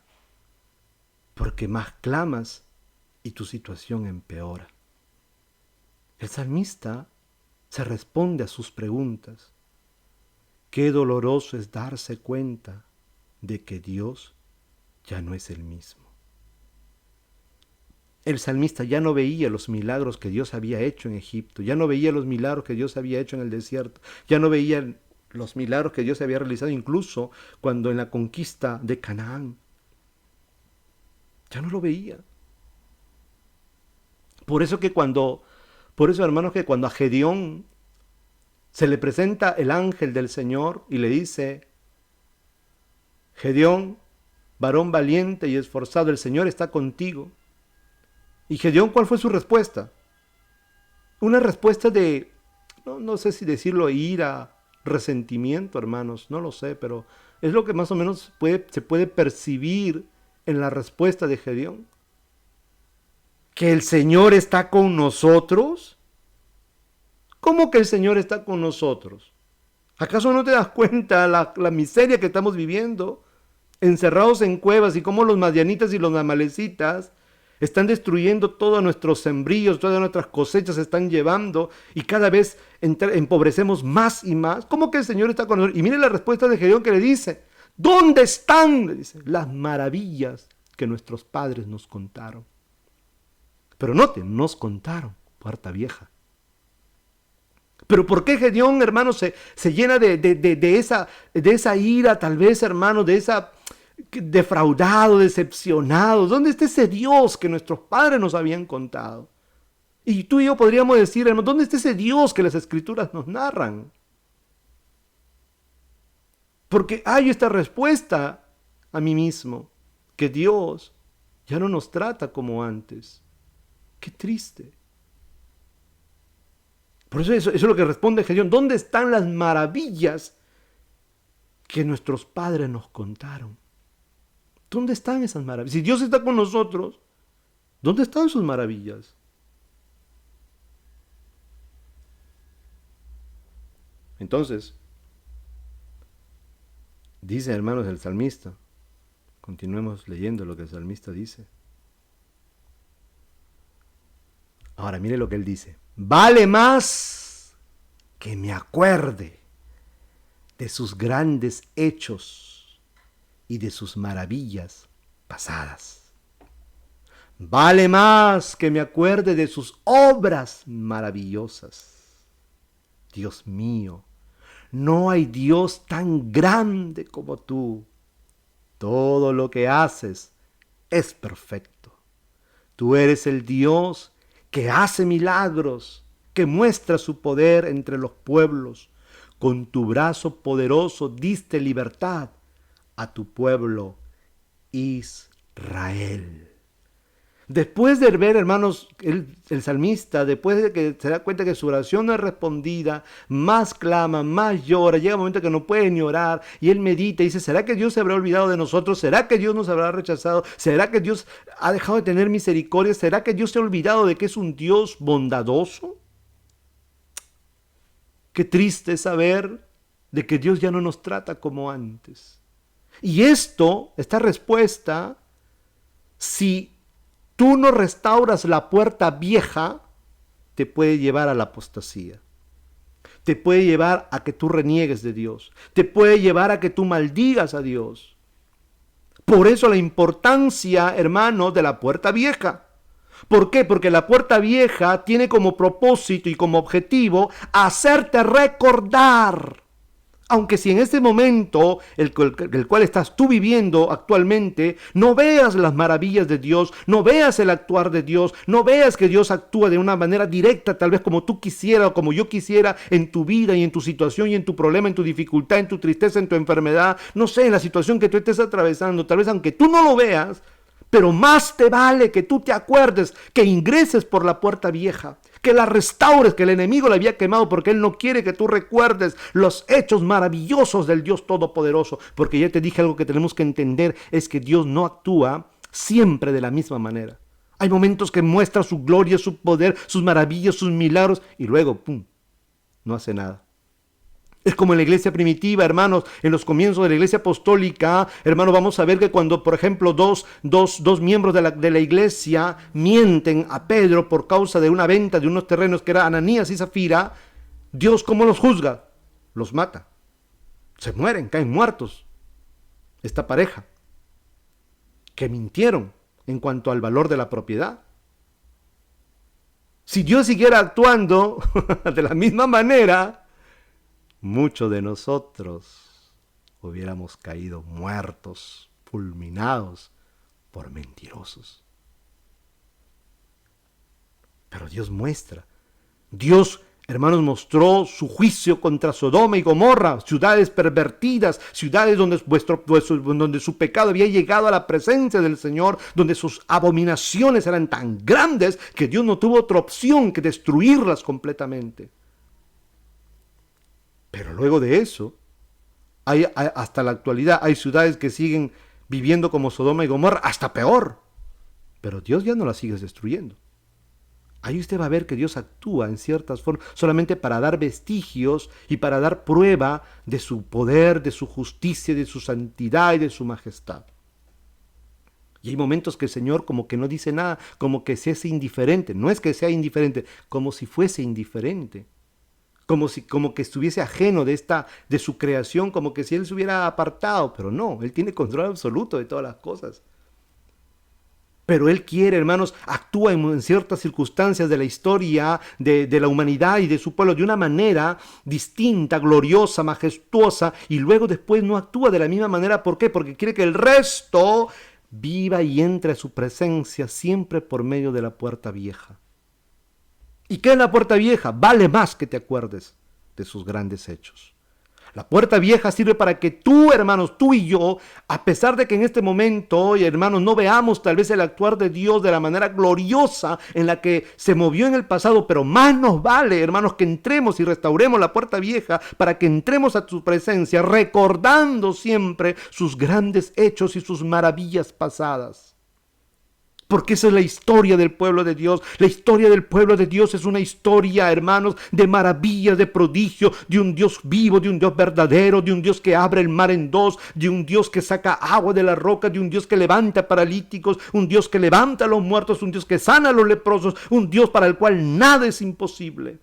Porque más clamas y tu situación empeora. El salmista se responde a sus preguntas. Qué doloroso es darse cuenta de que Dios ya no es el mismo. El salmista ya no veía los milagros que Dios había hecho en Egipto, ya no veía los milagros que Dios había hecho en el desierto, ya no veía los milagros que Dios había realizado incluso cuando en la conquista de Canaán. Ya no lo veía. Por eso, hermanos, que cuando a Gedeón se le presenta el ángel del Señor y le dice: Gedeón, varón valiente y esforzado, el Señor está contigo. Y Gedeón, ¿cuál fue su respuesta? Una respuesta de, no sé si decirlo, ira, resentimiento, hermanos, no lo sé, pero es lo que más o menos se puede percibir en la respuesta de Gedeón. ¿Que el Señor está con nosotros? ¿Cómo que el Señor está con nosotros? ¿Acaso no te das cuenta la miseria que estamos viviendo? Encerrados en cuevas, y cómo los madianitas y los amalecitas están destruyendo todos nuestros sembríos, todas nuestras cosechas se están llevando, y cada vez empobrecemos más y más. ¿Cómo que el Señor está con nosotros? Y mire la respuesta de Gedeón, que le dice: ¿dónde están? Le dice, las maravillas que nuestros padres nos contaron. Pero noten, nos contaron, puerta vieja. Pero ¿por qué Gedeón, hermano, se llena de esa ira, tal vez, hermano, de esa defraudado, decepcionado? ¿Dónde está ese Dios que nuestros padres nos habían contado? Y tú y yo podríamos decir, hermano, ¿dónde está ese Dios que las Escrituras nos narran? Porque hay esta respuesta a mí mismo, que Dios ya no nos trata como antes. Qué triste. Por eso es lo que responde Gedeón: ¿dónde están las maravillas que nuestros padres nos contaron? ¿Dónde están esas maravillas? Si Dios está con nosotros, ¿dónde están sus maravillas? Entonces, dice, hermanos, el salmista, continuemos leyendo lo que el salmista dice. Ahora, mire lo que él dice: vale más que me acuerde de sus grandes hechos y de sus maravillas pasadas. Vale más que me acuerde de sus obras maravillosas. Dios mío, no hay Dios tan grande como tú. Todo lo que haces es perfecto. Tú eres el Dios que hace milagros, que muestra su poder entre los pueblos. Con tu brazo poderoso diste libertad a tu pueblo Israel. Después de ver, hermanos, el salmista, después de que se da cuenta que su oración no es respondida, más clama, más llora, llega un momento que no puede ni orar, y él medita y dice, ¿será que Dios se habrá olvidado de nosotros? ¿Será que Dios nos habrá rechazado? ¿Será que Dios ha dejado de tener misericordia? ¿Será que Dios se ha olvidado de que es un Dios bondadoso? Qué triste saber de que Dios ya no nos trata como antes. Y esta respuesta, si tú no restauras la puerta vieja, te puede llevar a la apostasía. Te puede llevar a que tú reniegues de Dios. Te puede llevar a que tú maldigas a Dios. Por eso la importancia, hermanos, de la puerta vieja. ¿Por qué? Porque la puerta vieja tiene como propósito y como objetivo hacerte recordar. Aunque si en este momento, el cual estás tú viviendo actualmente, no veas las maravillas de Dios, no veas el actuar de Dios, no veas que Dios actúa de una manera directa, tal vez como tú quisieras o como yo quisiera en tu vida y en tu situación y en tu problema, en tu dificultad, en tu tristeza, en tu enfermedad, no sé, en la situación que tú estés atravesando, tal vez aunque tú no lo veas, pero más te vale que tú te acuerdes, que ingreses por la puerta vieja, que la restaures, que el enemigo la había quemado, porque él no quiere que tú recuerdes los hechos maravillosos del Dios Todopoderoso. Porque ya te dije algo que tenemos que entender, es que Dios no actúa siempre de la misma manera. Hay momentos que muestra su gloria, su poder, sus maravillas, sus milagros, y luego, ¡pum!, no hace nada. Es como en la iglesia primitiva, hermanos, en los comienzos de la iglesia apostólica, hermanos, vamos a ver que cuando, por ejemplo, dos miembros de la iglesia mienten a Pedro por causa de una venta de unos terrenos que eran Ananías y Zafira, Dios, ¿cómo los juzga? Los mata. Se mueren, caen muertos. Esta pareja, que mintieron en cuanto al valor de la propiedad. Si Dios siguiera actuando de la misma manera, muchos de nosotros hubiéramos caído muertos, fulminados por mentirosos. Pero Dios muestra. Dios, hermanos, mostró su juicio contra Sodoma y Gomorra, ciudades pervertidas, ciudades donde su pecado había llegado a la presencia del Señor, donde sus abominaciones eran tan grandes que Dios no tuvo otra opción que destruirlas completamente. Pero luego de eso, hasta la actualidad hay ciudades que siguen viviendo como Sodoma y Gomorra, hasta peor. Pero Dios ya no las sigue destruyendo. Ahí usted va a ver que Dios actúa en ciertas formas solamente para dar vestigios y para dar prueba de su poder, de su justicia, de su santidad y de su majestad. Y hay momentos que el Señor como que no dice nada, como que se hace indiferente. No es que sea indiferente, como si fuese indiferente. Como que estuviese ajeno de su creación, como que si Él se hubiera apartado, pero no, Él tiene control absoluto de todas las cosas. Pero Él quiere, hermanos, actúa en ciertas circunstancias de la historia de la humanidad y de su pueblo de una manera distinta, gloriosa, majestuosa, y luego después no actúa de la misma manera. ¿Por qué? Porque quiere que el resto viva y entre a su presencia siempre por medio de la puerta vieja. ¿Y qué es la puerta vieja? Vale más que te acuerdes de sus grandes hechos. La puerta vieja sirve para que tú, hermanos, tú y yo, a pesar de que en este momento, hermanos, no veamos tal vez el actuar de Dios de la manera gloriosa en la que se movió en el pasado, pero más nos vale, hermanos, que entremos y restauremos la puerta vieja para que entremos a su presencia recordando siempre sus grandes hechos y sus maravillas pasadas. Porque esa es la historia del pueblo de Dios. La historia del pueblo de Dios es una historia, hermanos, de maravillas, de prodigio, de un Dios vivo, de un Dios verdadero, de un Dios que abre el mar en dos, de un Dios que saca agua de la roca, de un Dios que levanta paralíticos, un Dios que levanta a los muertos, un Dios que sana a los leprosos, un Dios para el cual nada es imposible.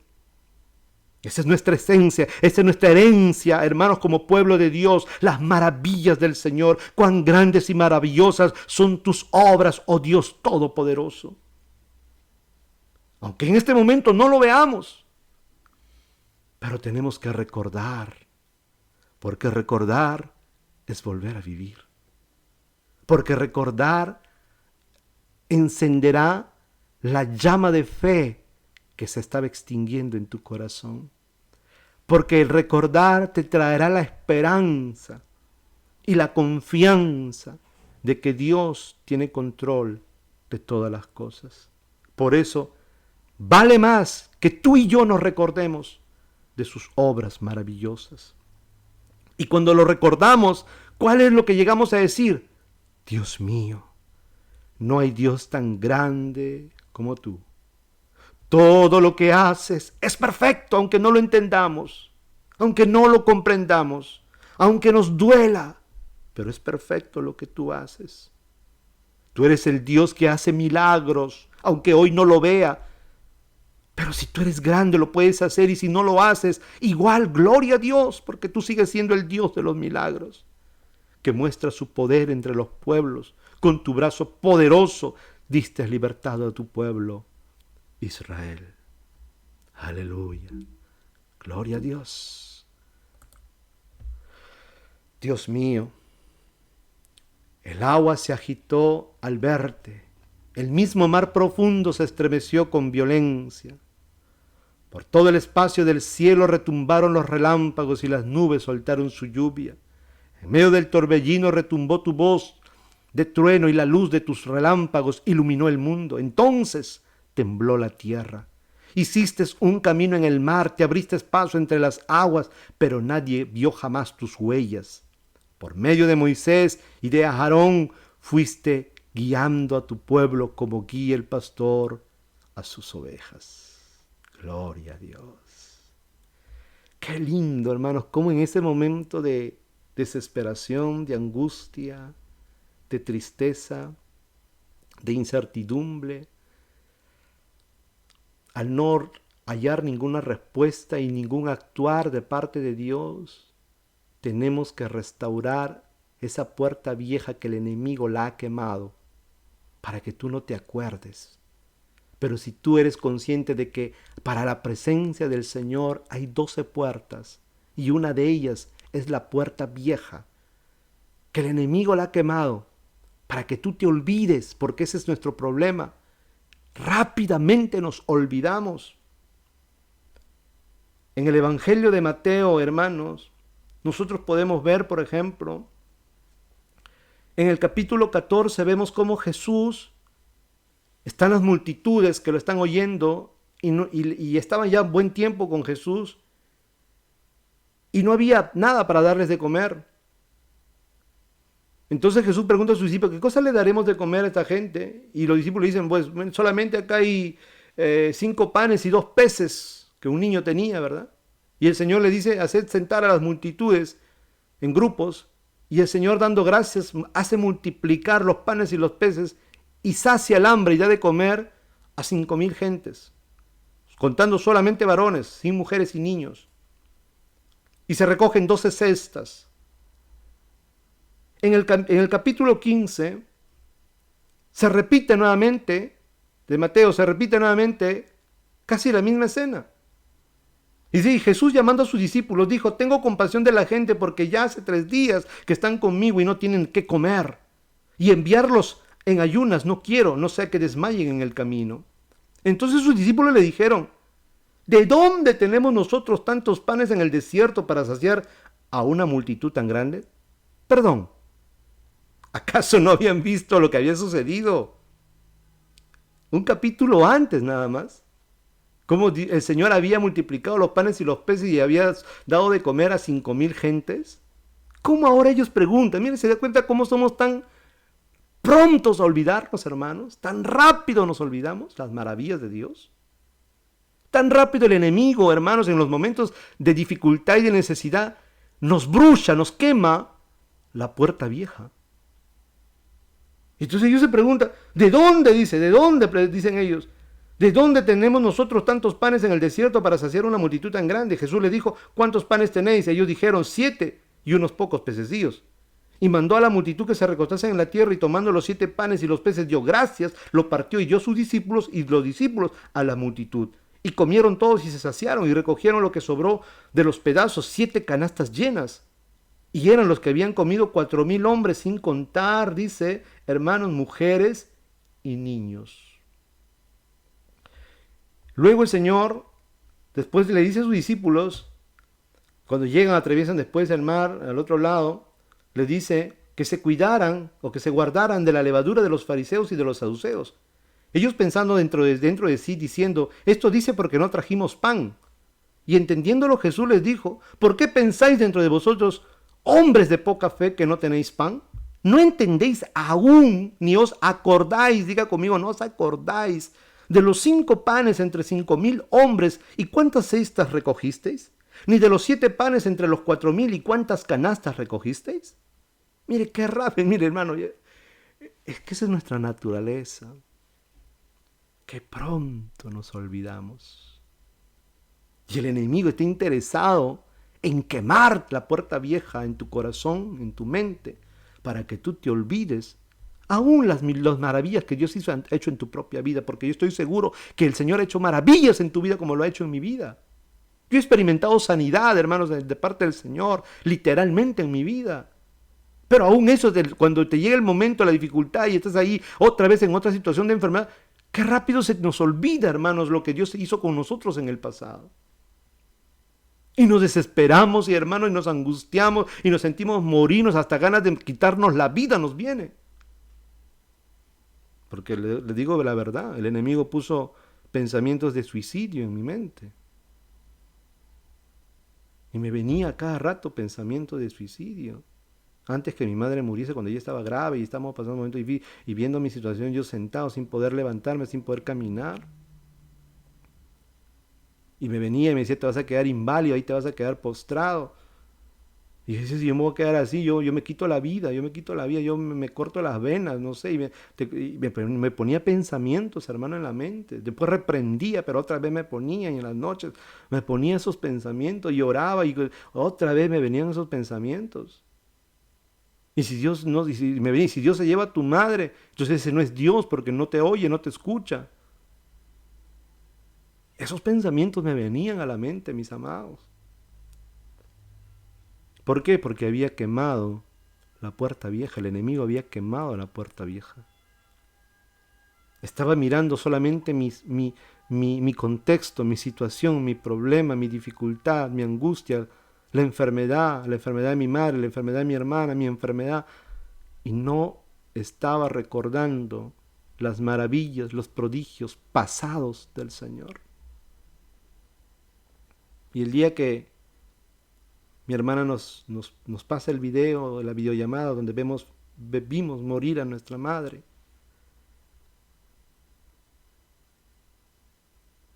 Esa es nuestra esencia, esa es nuestra herencia, hermanos, como pueblo de Dios, las maravillas del Señor. Cuán grandes y maravillosas son tus obras, oh Dios Todopoderoso. Aunque en este momento no lo veamos, pero tenemos que recordar, porque recordar es volver a vivir. porque recordar encenderá la llama de fe que se estaba extinguiendo en tu corazón. Porque el recordar te traerá la esperanza y la confianza de que Dios tiene control de todas las cosas. Por eso, vale más que tú y yo nos recordemos de sus obras maravillosas. Y cuando lo recordamos, ¿cuál es lo que llegamos a decir? Dios mío, no hay Dios tan grande como tú. Todo lo que haces es perfecto, aunque no lo entendamos, aunque no lo comprendamos, aunque nos duela, pero es perfecto lo que tú haces. Tú eres el Dios que hace milagros, aunque hoy no lo vea. Pero si tú eres grande, lo puedes hacer, y si no lo haces, igual, gloria a Dios, porque tú sigues siendo el Dios de los milagros, que muestra su poder entre los pueblos. Con tu brazo poderoso diste libertad a tu pueblo, Israel. Aleluya. Gloria a Dios. Dios mío, el agua se agitó al verte. El mismo mar profundo se estremeció con violencia. Por todo el espacio del cielo retumbaron los relámpagos y las nubes soltaron su lluvia. En medio del torbellino retumbó tu voz de trueno y la luz de tus relámpagos iluminó el mundo. Entonces tembló la tierra. Hiciste un camino en el mar, te abriste paso entre las aguas, pero nadie vio jamás tus huellas. Por medio de Moisés y de Aarón fuiste guiando a tu pueblo como guía el pastor a sus ovejas. Gloria a Dios. Qué lindo, hermanos, cómo en ese momento de desesperación, de angustia, de tristeza, de incertidumbre, al no hallar ninguna respuesta y ningún actuar de parte de Dios, tenemos que restaurar esa puerta vieja que el enemigo la ha quemado para que tú no te acuerdes. Pero si tú eres consciente de que para la presencia del Señor hay 12 puertas y una de ellas es la puerta vieja, que el enemigo la ha quemado para que tú te olvides, porque ese es nuestro problema. Rápidamente nos olvidamos. En el Evangelio de Mateo, hermanos, nosotros podemos ver, por ejemplo, en el capítulo 14 vemos cómo Jesús, están las multitudes que lo están oyendo y estaban ya buen tiempo con Jesús y no había nada para darles de comer. Entonces Jesús pregunta a sus discípulos, ¿qué cosa le daremos de comer a esta gente? Y los discípulos dicen, pues solamente acá hay 5 panes y 2 peces que un niño tenía, ¿verdad? Y el Señor le dice, haced sentar a las multitudes en grupos, y el Señor, dando gracias, hace multiplicar los panes y los peces y sacia el hambre y da de comer a 5,000 gentes, contando solamente varones, sin mujeres y niños. Y se recogen 12 cestas. En el capítulo 15 se repite nuevamente, de Mateo, se repite nuevamente casi la misma escena. Y sí, Jesús, llamando a sus discípulos, dijo, tengo compasión de la gente porque ya hace 3 días que están conmigo y no tienen qué comer. Y enviarlos en ayunas no quiero, no sea que desmayen en el camino. Entonces sus discípulos le dijeron, ¿de dónde tenemos nosotros tantos panes en el desierto para saciar a una multitud tan grande? Perdón, ¿acaso no habían visto lo que había sucedido un capítulo antes nada más? Cómo el Señor había multiplicado los panes y los peces y había dado de comer a 5,000 gentes. ¿Cómo ahora ellos preguntan? Miren, ¿se da cuenta cómo somos tan prontos a olvidarnos, hermanos? Tan rápido nos olvidamos las maravillas de Dios. Tan rápido el enemigo, hermanos, en los momentos de dificultad y de necesidad, nos brucha, nos quema la puerta vieja. Entonces ellos se preguntan, ¿de dónde? ¿De dónde? Dicen ellos. ¿De dónde tenemos nosotros tantos panes en el desierto para saciar una multitud tan grande? Jesús les dijo, ¿cuántos panes tenéis? Ellos dijeron, 7 y unos pocos pececillos. Y mandó a la multitud que se recostasen en la tierra y tomando los 7 panes y los peces dio gracias, lo partió y dio a sus discípulos y los discípulos a la multitud. Y comieron todos y se saciaron y recogieron lo que sobró de los pedazos, 7 canastas llenas. Y eran los que habían comido 4,000 hombres, sin contar, dice, hermanos, mujeres y niños. Luego el Señor, después le dice a sus discípulos, cuando llegan, atraviesan después el mar al otro lado, les dice que se cuidaran o que se guardaran de la levadura de los fariseos y de los saduceos. Ellos pensando dentro de sí, diciendo, esto dice porque no trajimos pan. Y entendiéndolo Jesús les dijo, ¿por qué pensáis dentro de vosotros, hombres de poca fe, que no tenéis pan? ¿No entendéis aún, ni os acordáis, diga conmigo, no os acordáis, de los 5 panes entre 5,000 hombres, y cuántas cestas recogisteis? Ni de los 7 panes entre los 4,000, y cuántas canastas recogisteis? Mire, qué rápido, mire hermano, es que esa es nuestra naturaleza, que pronto nos olvidamos. Y el enemigo está interesado en quemar la puerta vieja en tu corazón, en tu mente, para que tú te olvides aún las maravillas que Dios ha hecho en tu propia vida, porque yo estoy seguro que el Señor ha hecho maravillas en tu vida como lo ha hecho en mi vida. Yo he experimentado sanidad, hermanos, de parte del Señor, literalmente en mi vida. Pero aún eso, cuando te llega el momento, la dificultad y estás ahí otra vez en otra situación de enfermedad, qué rápido se nos olvida, hermanos, lo que Dios hizo con nosotros en el pasado. Y nos desesperamos, y hermanos, y nos angustiamos, y nos sentimos morirnos, hasta ganas de quitarnos la vida nos viene. Porque le digo la verdad, el enemigo puso pensamientos de suicidio en mi mente. Y me venía a cada rato pensamientos de suicidio. Antes que mi madre muriese, cuando ella estaba grave y estábamos pasando un momento y viendo mi situación, yo sentado sin poder levantarme, sin poder caminar. Y me venía y me decía, te vas a quedar inválido, ahí te vas a quedar postrado. Y yo decía, si yo me voy a quedar así, yo me quito la vida, yo me corto las venas, no sé. Me ponía pensamientos, hermano, en la mente. Después reprendía, pero otra vez me ponía, y en las noches me ponía esos pensamientos, y oraba, y otra vez me venían esos pensamientos. Y si Dios no, si Dios se lleva a tu madre, entonces ese no es Dios, porque no te oye, no te escucha. Esos pensamientos me venían a la mente, mis amados. ¿Por qué? Porque había quemado la puerta vieja, el enemigo había quemado la puerta vieja. Estaba mirando solamente mi contexto, mi situación, mi problema, mi dificultad, mi angustia, la enfermedad de mi madre, la enfermedad de mi hermana, mi enfermedad, y no estaba recordando las maravillas, los prodigios pasados del Señor. Y el día que mi hermana nos pasa el video, la videollamada, donde vimos morir a nuestra madre,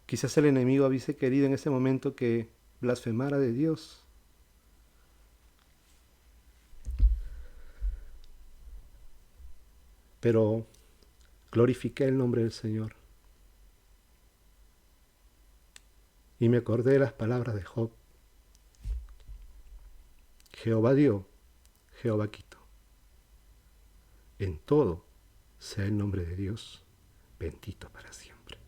quizás el enemigo hubiese querido en ese momento que blasfemara de Dios. Pero glorifiqué el nombre del Señor. Y me acordé de las palabras de Job. Jehová dio, Jehová quitó. En todo sea el nombre de Dios bendito para siempre.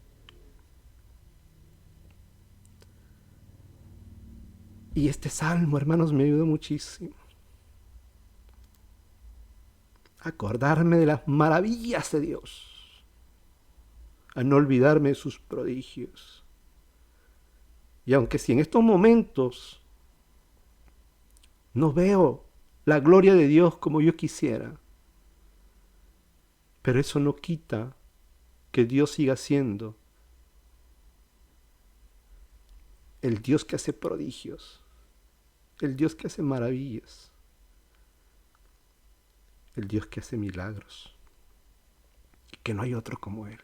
Y este salmo, hermanos, me ayudó muchísimo a acordarme de las maravillas de Dios, a no olvidarme de sus prodigios. Y aunque si en estos momentos no veo la gloria de Dios como yo quisiera, pero eso no quita que Dios siga siendo el Dios que hace prodigios, el Dios que hace maravillas, el Dios que hace milagros, y que no hay otro como Él.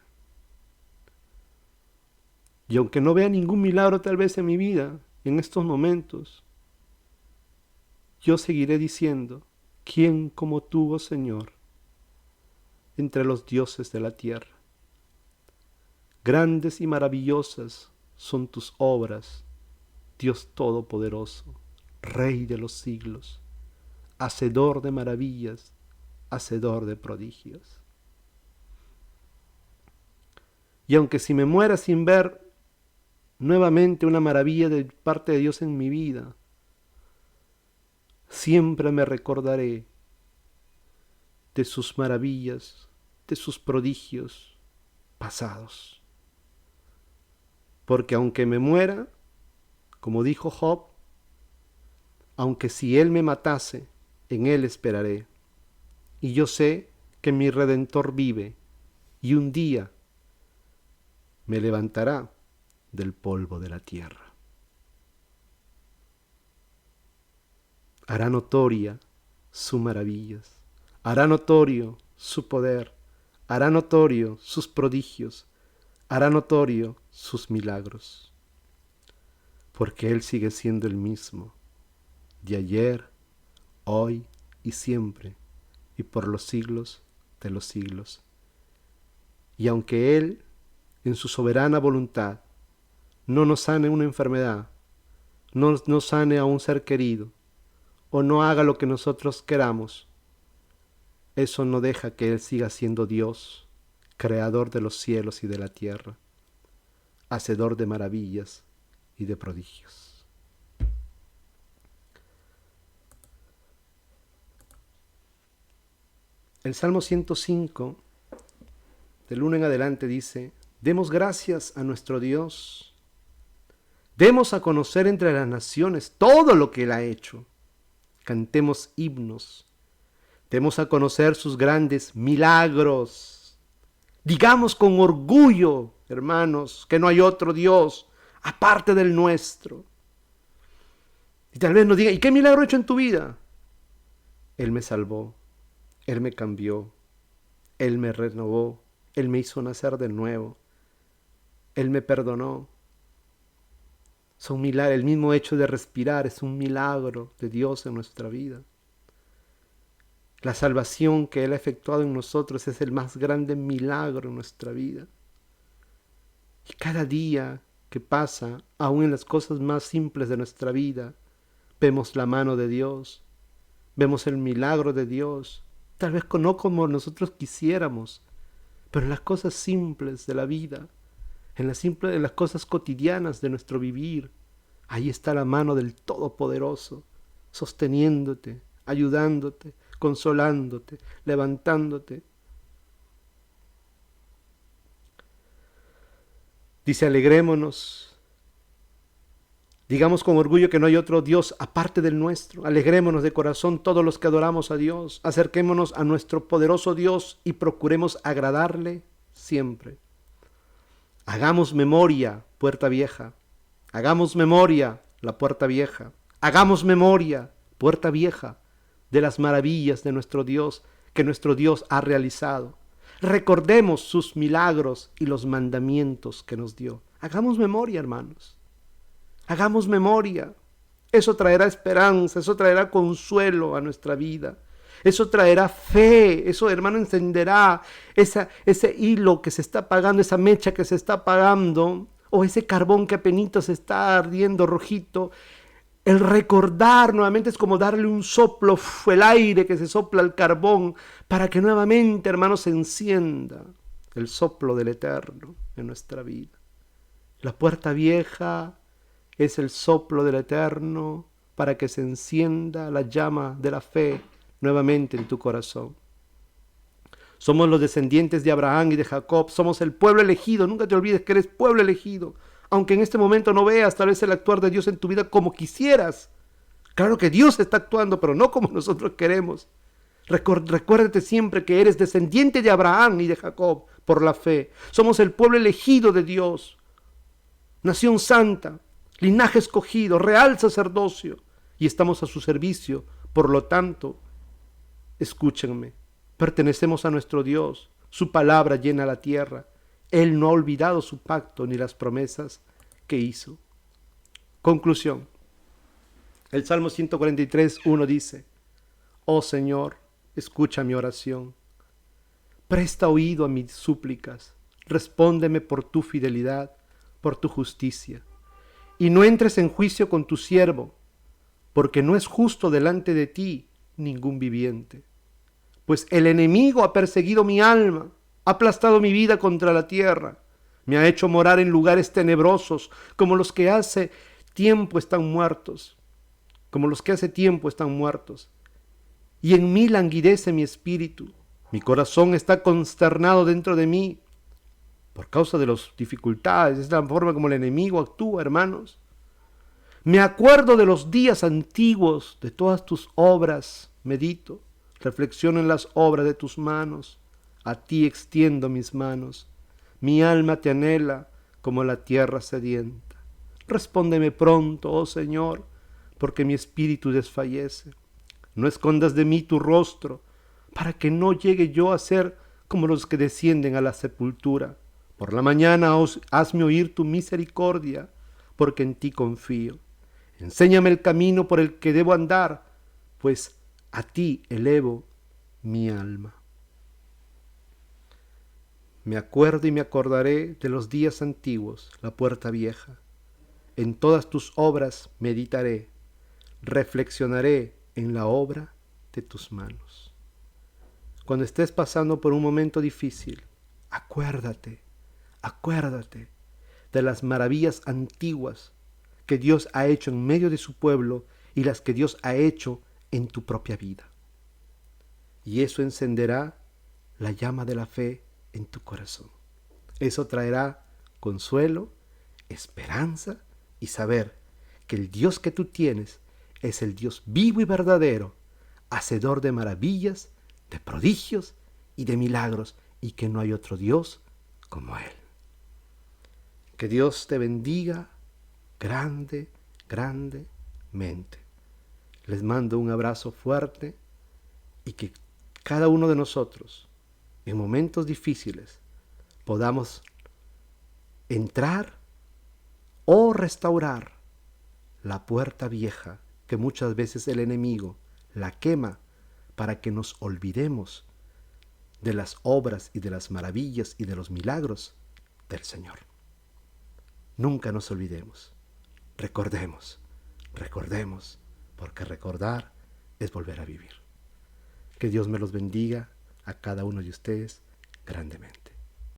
Y aunque no vea ningún milagro tal vez en mi vida, en estos momentos, yo seguiré diciendo, ¿quién como tú, oh Señor, entre los dioses de la tierra? Grandes y maravillosas son tus obras, Dios Todopoderoso, Rey de los siglos, hacedor de maravillas, hacedor de prodigios. Y aunque si me muera sin ver nuevamente una maravilla de parte de Dios en mi vida, Siempre me recordaré de sus maravillas, de sus prodigios pasados. Porque aunque me muera, como dijo Job, aunque si él me matase, en él esperaré. Y yo sé que mi Redentor vive, y un día me levantará del polvo de la tierra. Hará notoria sus maravillas, hará notorio su poder, hará notorio sus prodigios, hará notorio sus milagros, porque Él sigue siendo el mismo, de ayer, hoy y siempre, y por los siglos de los siglos. Y aunque Él, en su soberana voluntad, no nos sane una enfermedad, no nos sane a un ser querido, o no haga lo que nosotros queramos, eso no deja que Él siga siendo Dios, creador de los cielos y de la tierra, hacedor de maravillas y de prodigios. El Salmo 105, del 1 en adelante, dice: demos gracias a nuestro Dios, demos a conocer entre las naciones todo lo que Él ha hecho, cantemos himnos, demos a conocer sus grandes milagros, digamos con orgullo, hermanos, que no hay otro Dios aparte del nuestro. Y tal vez nos diga: ¿y qué milagro he hecho en tu vida? Él me salvó, Él me cambió, Él me renovó, Él me hizo nacer de nuevo, Él me perdonó. Son milagros. El mismo hecho de respirar es un milagro de Dios en nuestra vida. La salvación que Él ha efectuado en nosotros es el más grande milagro en nuestra vida. Y cada día que pasa, aún en las cosas más simples de nuestra vida, vemos la mano de Dios, vemos el milagro de Dios, tal vez no como nosotros quisiéramos, pero en las cosas simples de la vida, en las cosas cotidianas de nuestro vivir, ahí está la mano del Todopoderoso, sosteniéndote, ayudándote, consolándote, levantándote. Dice: alegrémonos, digamos con orgullo que no hay otro Dios aparte del nuestro. Alegrémonos de corazón todos los que adoramos a Dios. Acerquémonos a nuestro poderoso Dios y procuremos agradarle siempre. Hagamos memoria, puerta vieja. Hagamos memoria, la puerta vieja. Hagamos memoria, puerta vieja, de las maravillas de nuestro Dios que nuestro Dios ha realizado. Recordemos sus milagros y los mandamientos que nos dio. Hagamos memoria, hermanos. Hagamos memoria. Eso traerá esperanza, eso traerá consuelo a nuestra vida. Eso traerá fe, eso, hermano, encenderá ese hilo que se está apagando, esa mecha que se está apagando, o ese carbón que apenas se está ardiendo rojito. El recordar nuevamente es como darle un soplo, el aire que se sopla al carbón, para que nuevamente, hermano, se encienda el soplo del Eterno en nuestra vida. La puerta vieja es el soplo del Eterno para que se encienda la llama de la fe nuevamente en tu corazón. Somos los descendientes de Abraham y de Jacob, somos el pueblo elegido. Nunca te olvides que eres pueblo elegido, aunque en este momento no veas tal vez el actuar de Dios en tu vida como quisieras. Claro que Dios está actuando, pero no como nosotros queremos. Recuérdate siempre que eres descendiente de Abraham y de Jacob por la fe. Somos el pueblo elegido de Dios, nación santa, linaje escogido, real sacerdocio, y estamos a su servicio. Por lo tanto, escúchenme, pertenecemos a nuestro Dios, su palabra llena la tierra. Él no ha olvidado su pacto ni las promesas que hizo. Conclusión. El Salmo 143:1 dice: oh Señor, escucha mi oración. Presta oído a mis súplicas. Respóndeme por tu fidelidad, por tu justicia. Y no entres en juicio con tu siervo, porque no es justo delante de ti ningún viviente. Pues el enemigo ha perseguido mi alma, ha aplastado mi vida contra la tierra, me ha hecho morar en lugares tenebrosos, como los que hace tiempo están muertos. como los que hace tiempo están muertos. Y en mí languidece mi espíritu. Mi corazón está consternado dentro de mí por causa de las dificultades. Es la forma como el enemigo actúa, hermanos. Me acuerdo de los días antiguos, de todas tus obras, medito, reflexiono en las obras de tus manos. A ti extiendo mis manos. Mi alma te anhela como la tierra sedienta. Respóndeme pronto, oh Señor, porque mi espíritu desfallece. No escondas de mí tu rostro, para que no llegue yo a ser como los que descienden a la sepultura. Por la mañana hazme oír tu misericordia, porque en ti confío. Enséñame el camino por el que debo andar, pues a ti elevo mi alma. Me acuerdo y me acordaré de los días antiguos, la puerta vieja. En todas tus obras meditaré, reflexionaré en la obra de tus manos. Cuando estés pasando por un momento difícil, acuérdate de las maravillas antiguas que Dios ha hecho en medio de su pueblo y las que Dios ha hecho en tu propia vida. Y eso encenderá la llama de la fe en tu corazón. Eso traerá consuelo, esperanza y saber que el Dios que tú tienes es el Dios vivo y verdadero, hacedor de maravillas, de prodigios y de milagros, y que no hay otro Dios como Él. Que Dios te bendiga grandemente. Les mando un abrazo fuerte y que cada uno de nosotros, en momentos difíciles, podamos entrar o restaurar la puerta vieja que muchas veces el enemigo la quema para que nos olvidemos de las obras y de las maravillas y de los milagros del Señor. Nunca nos olvidemos. Recordemos, porque recordar es volver a vivir. Que Dios me los bendiga a cada uno de ustedes grandemente.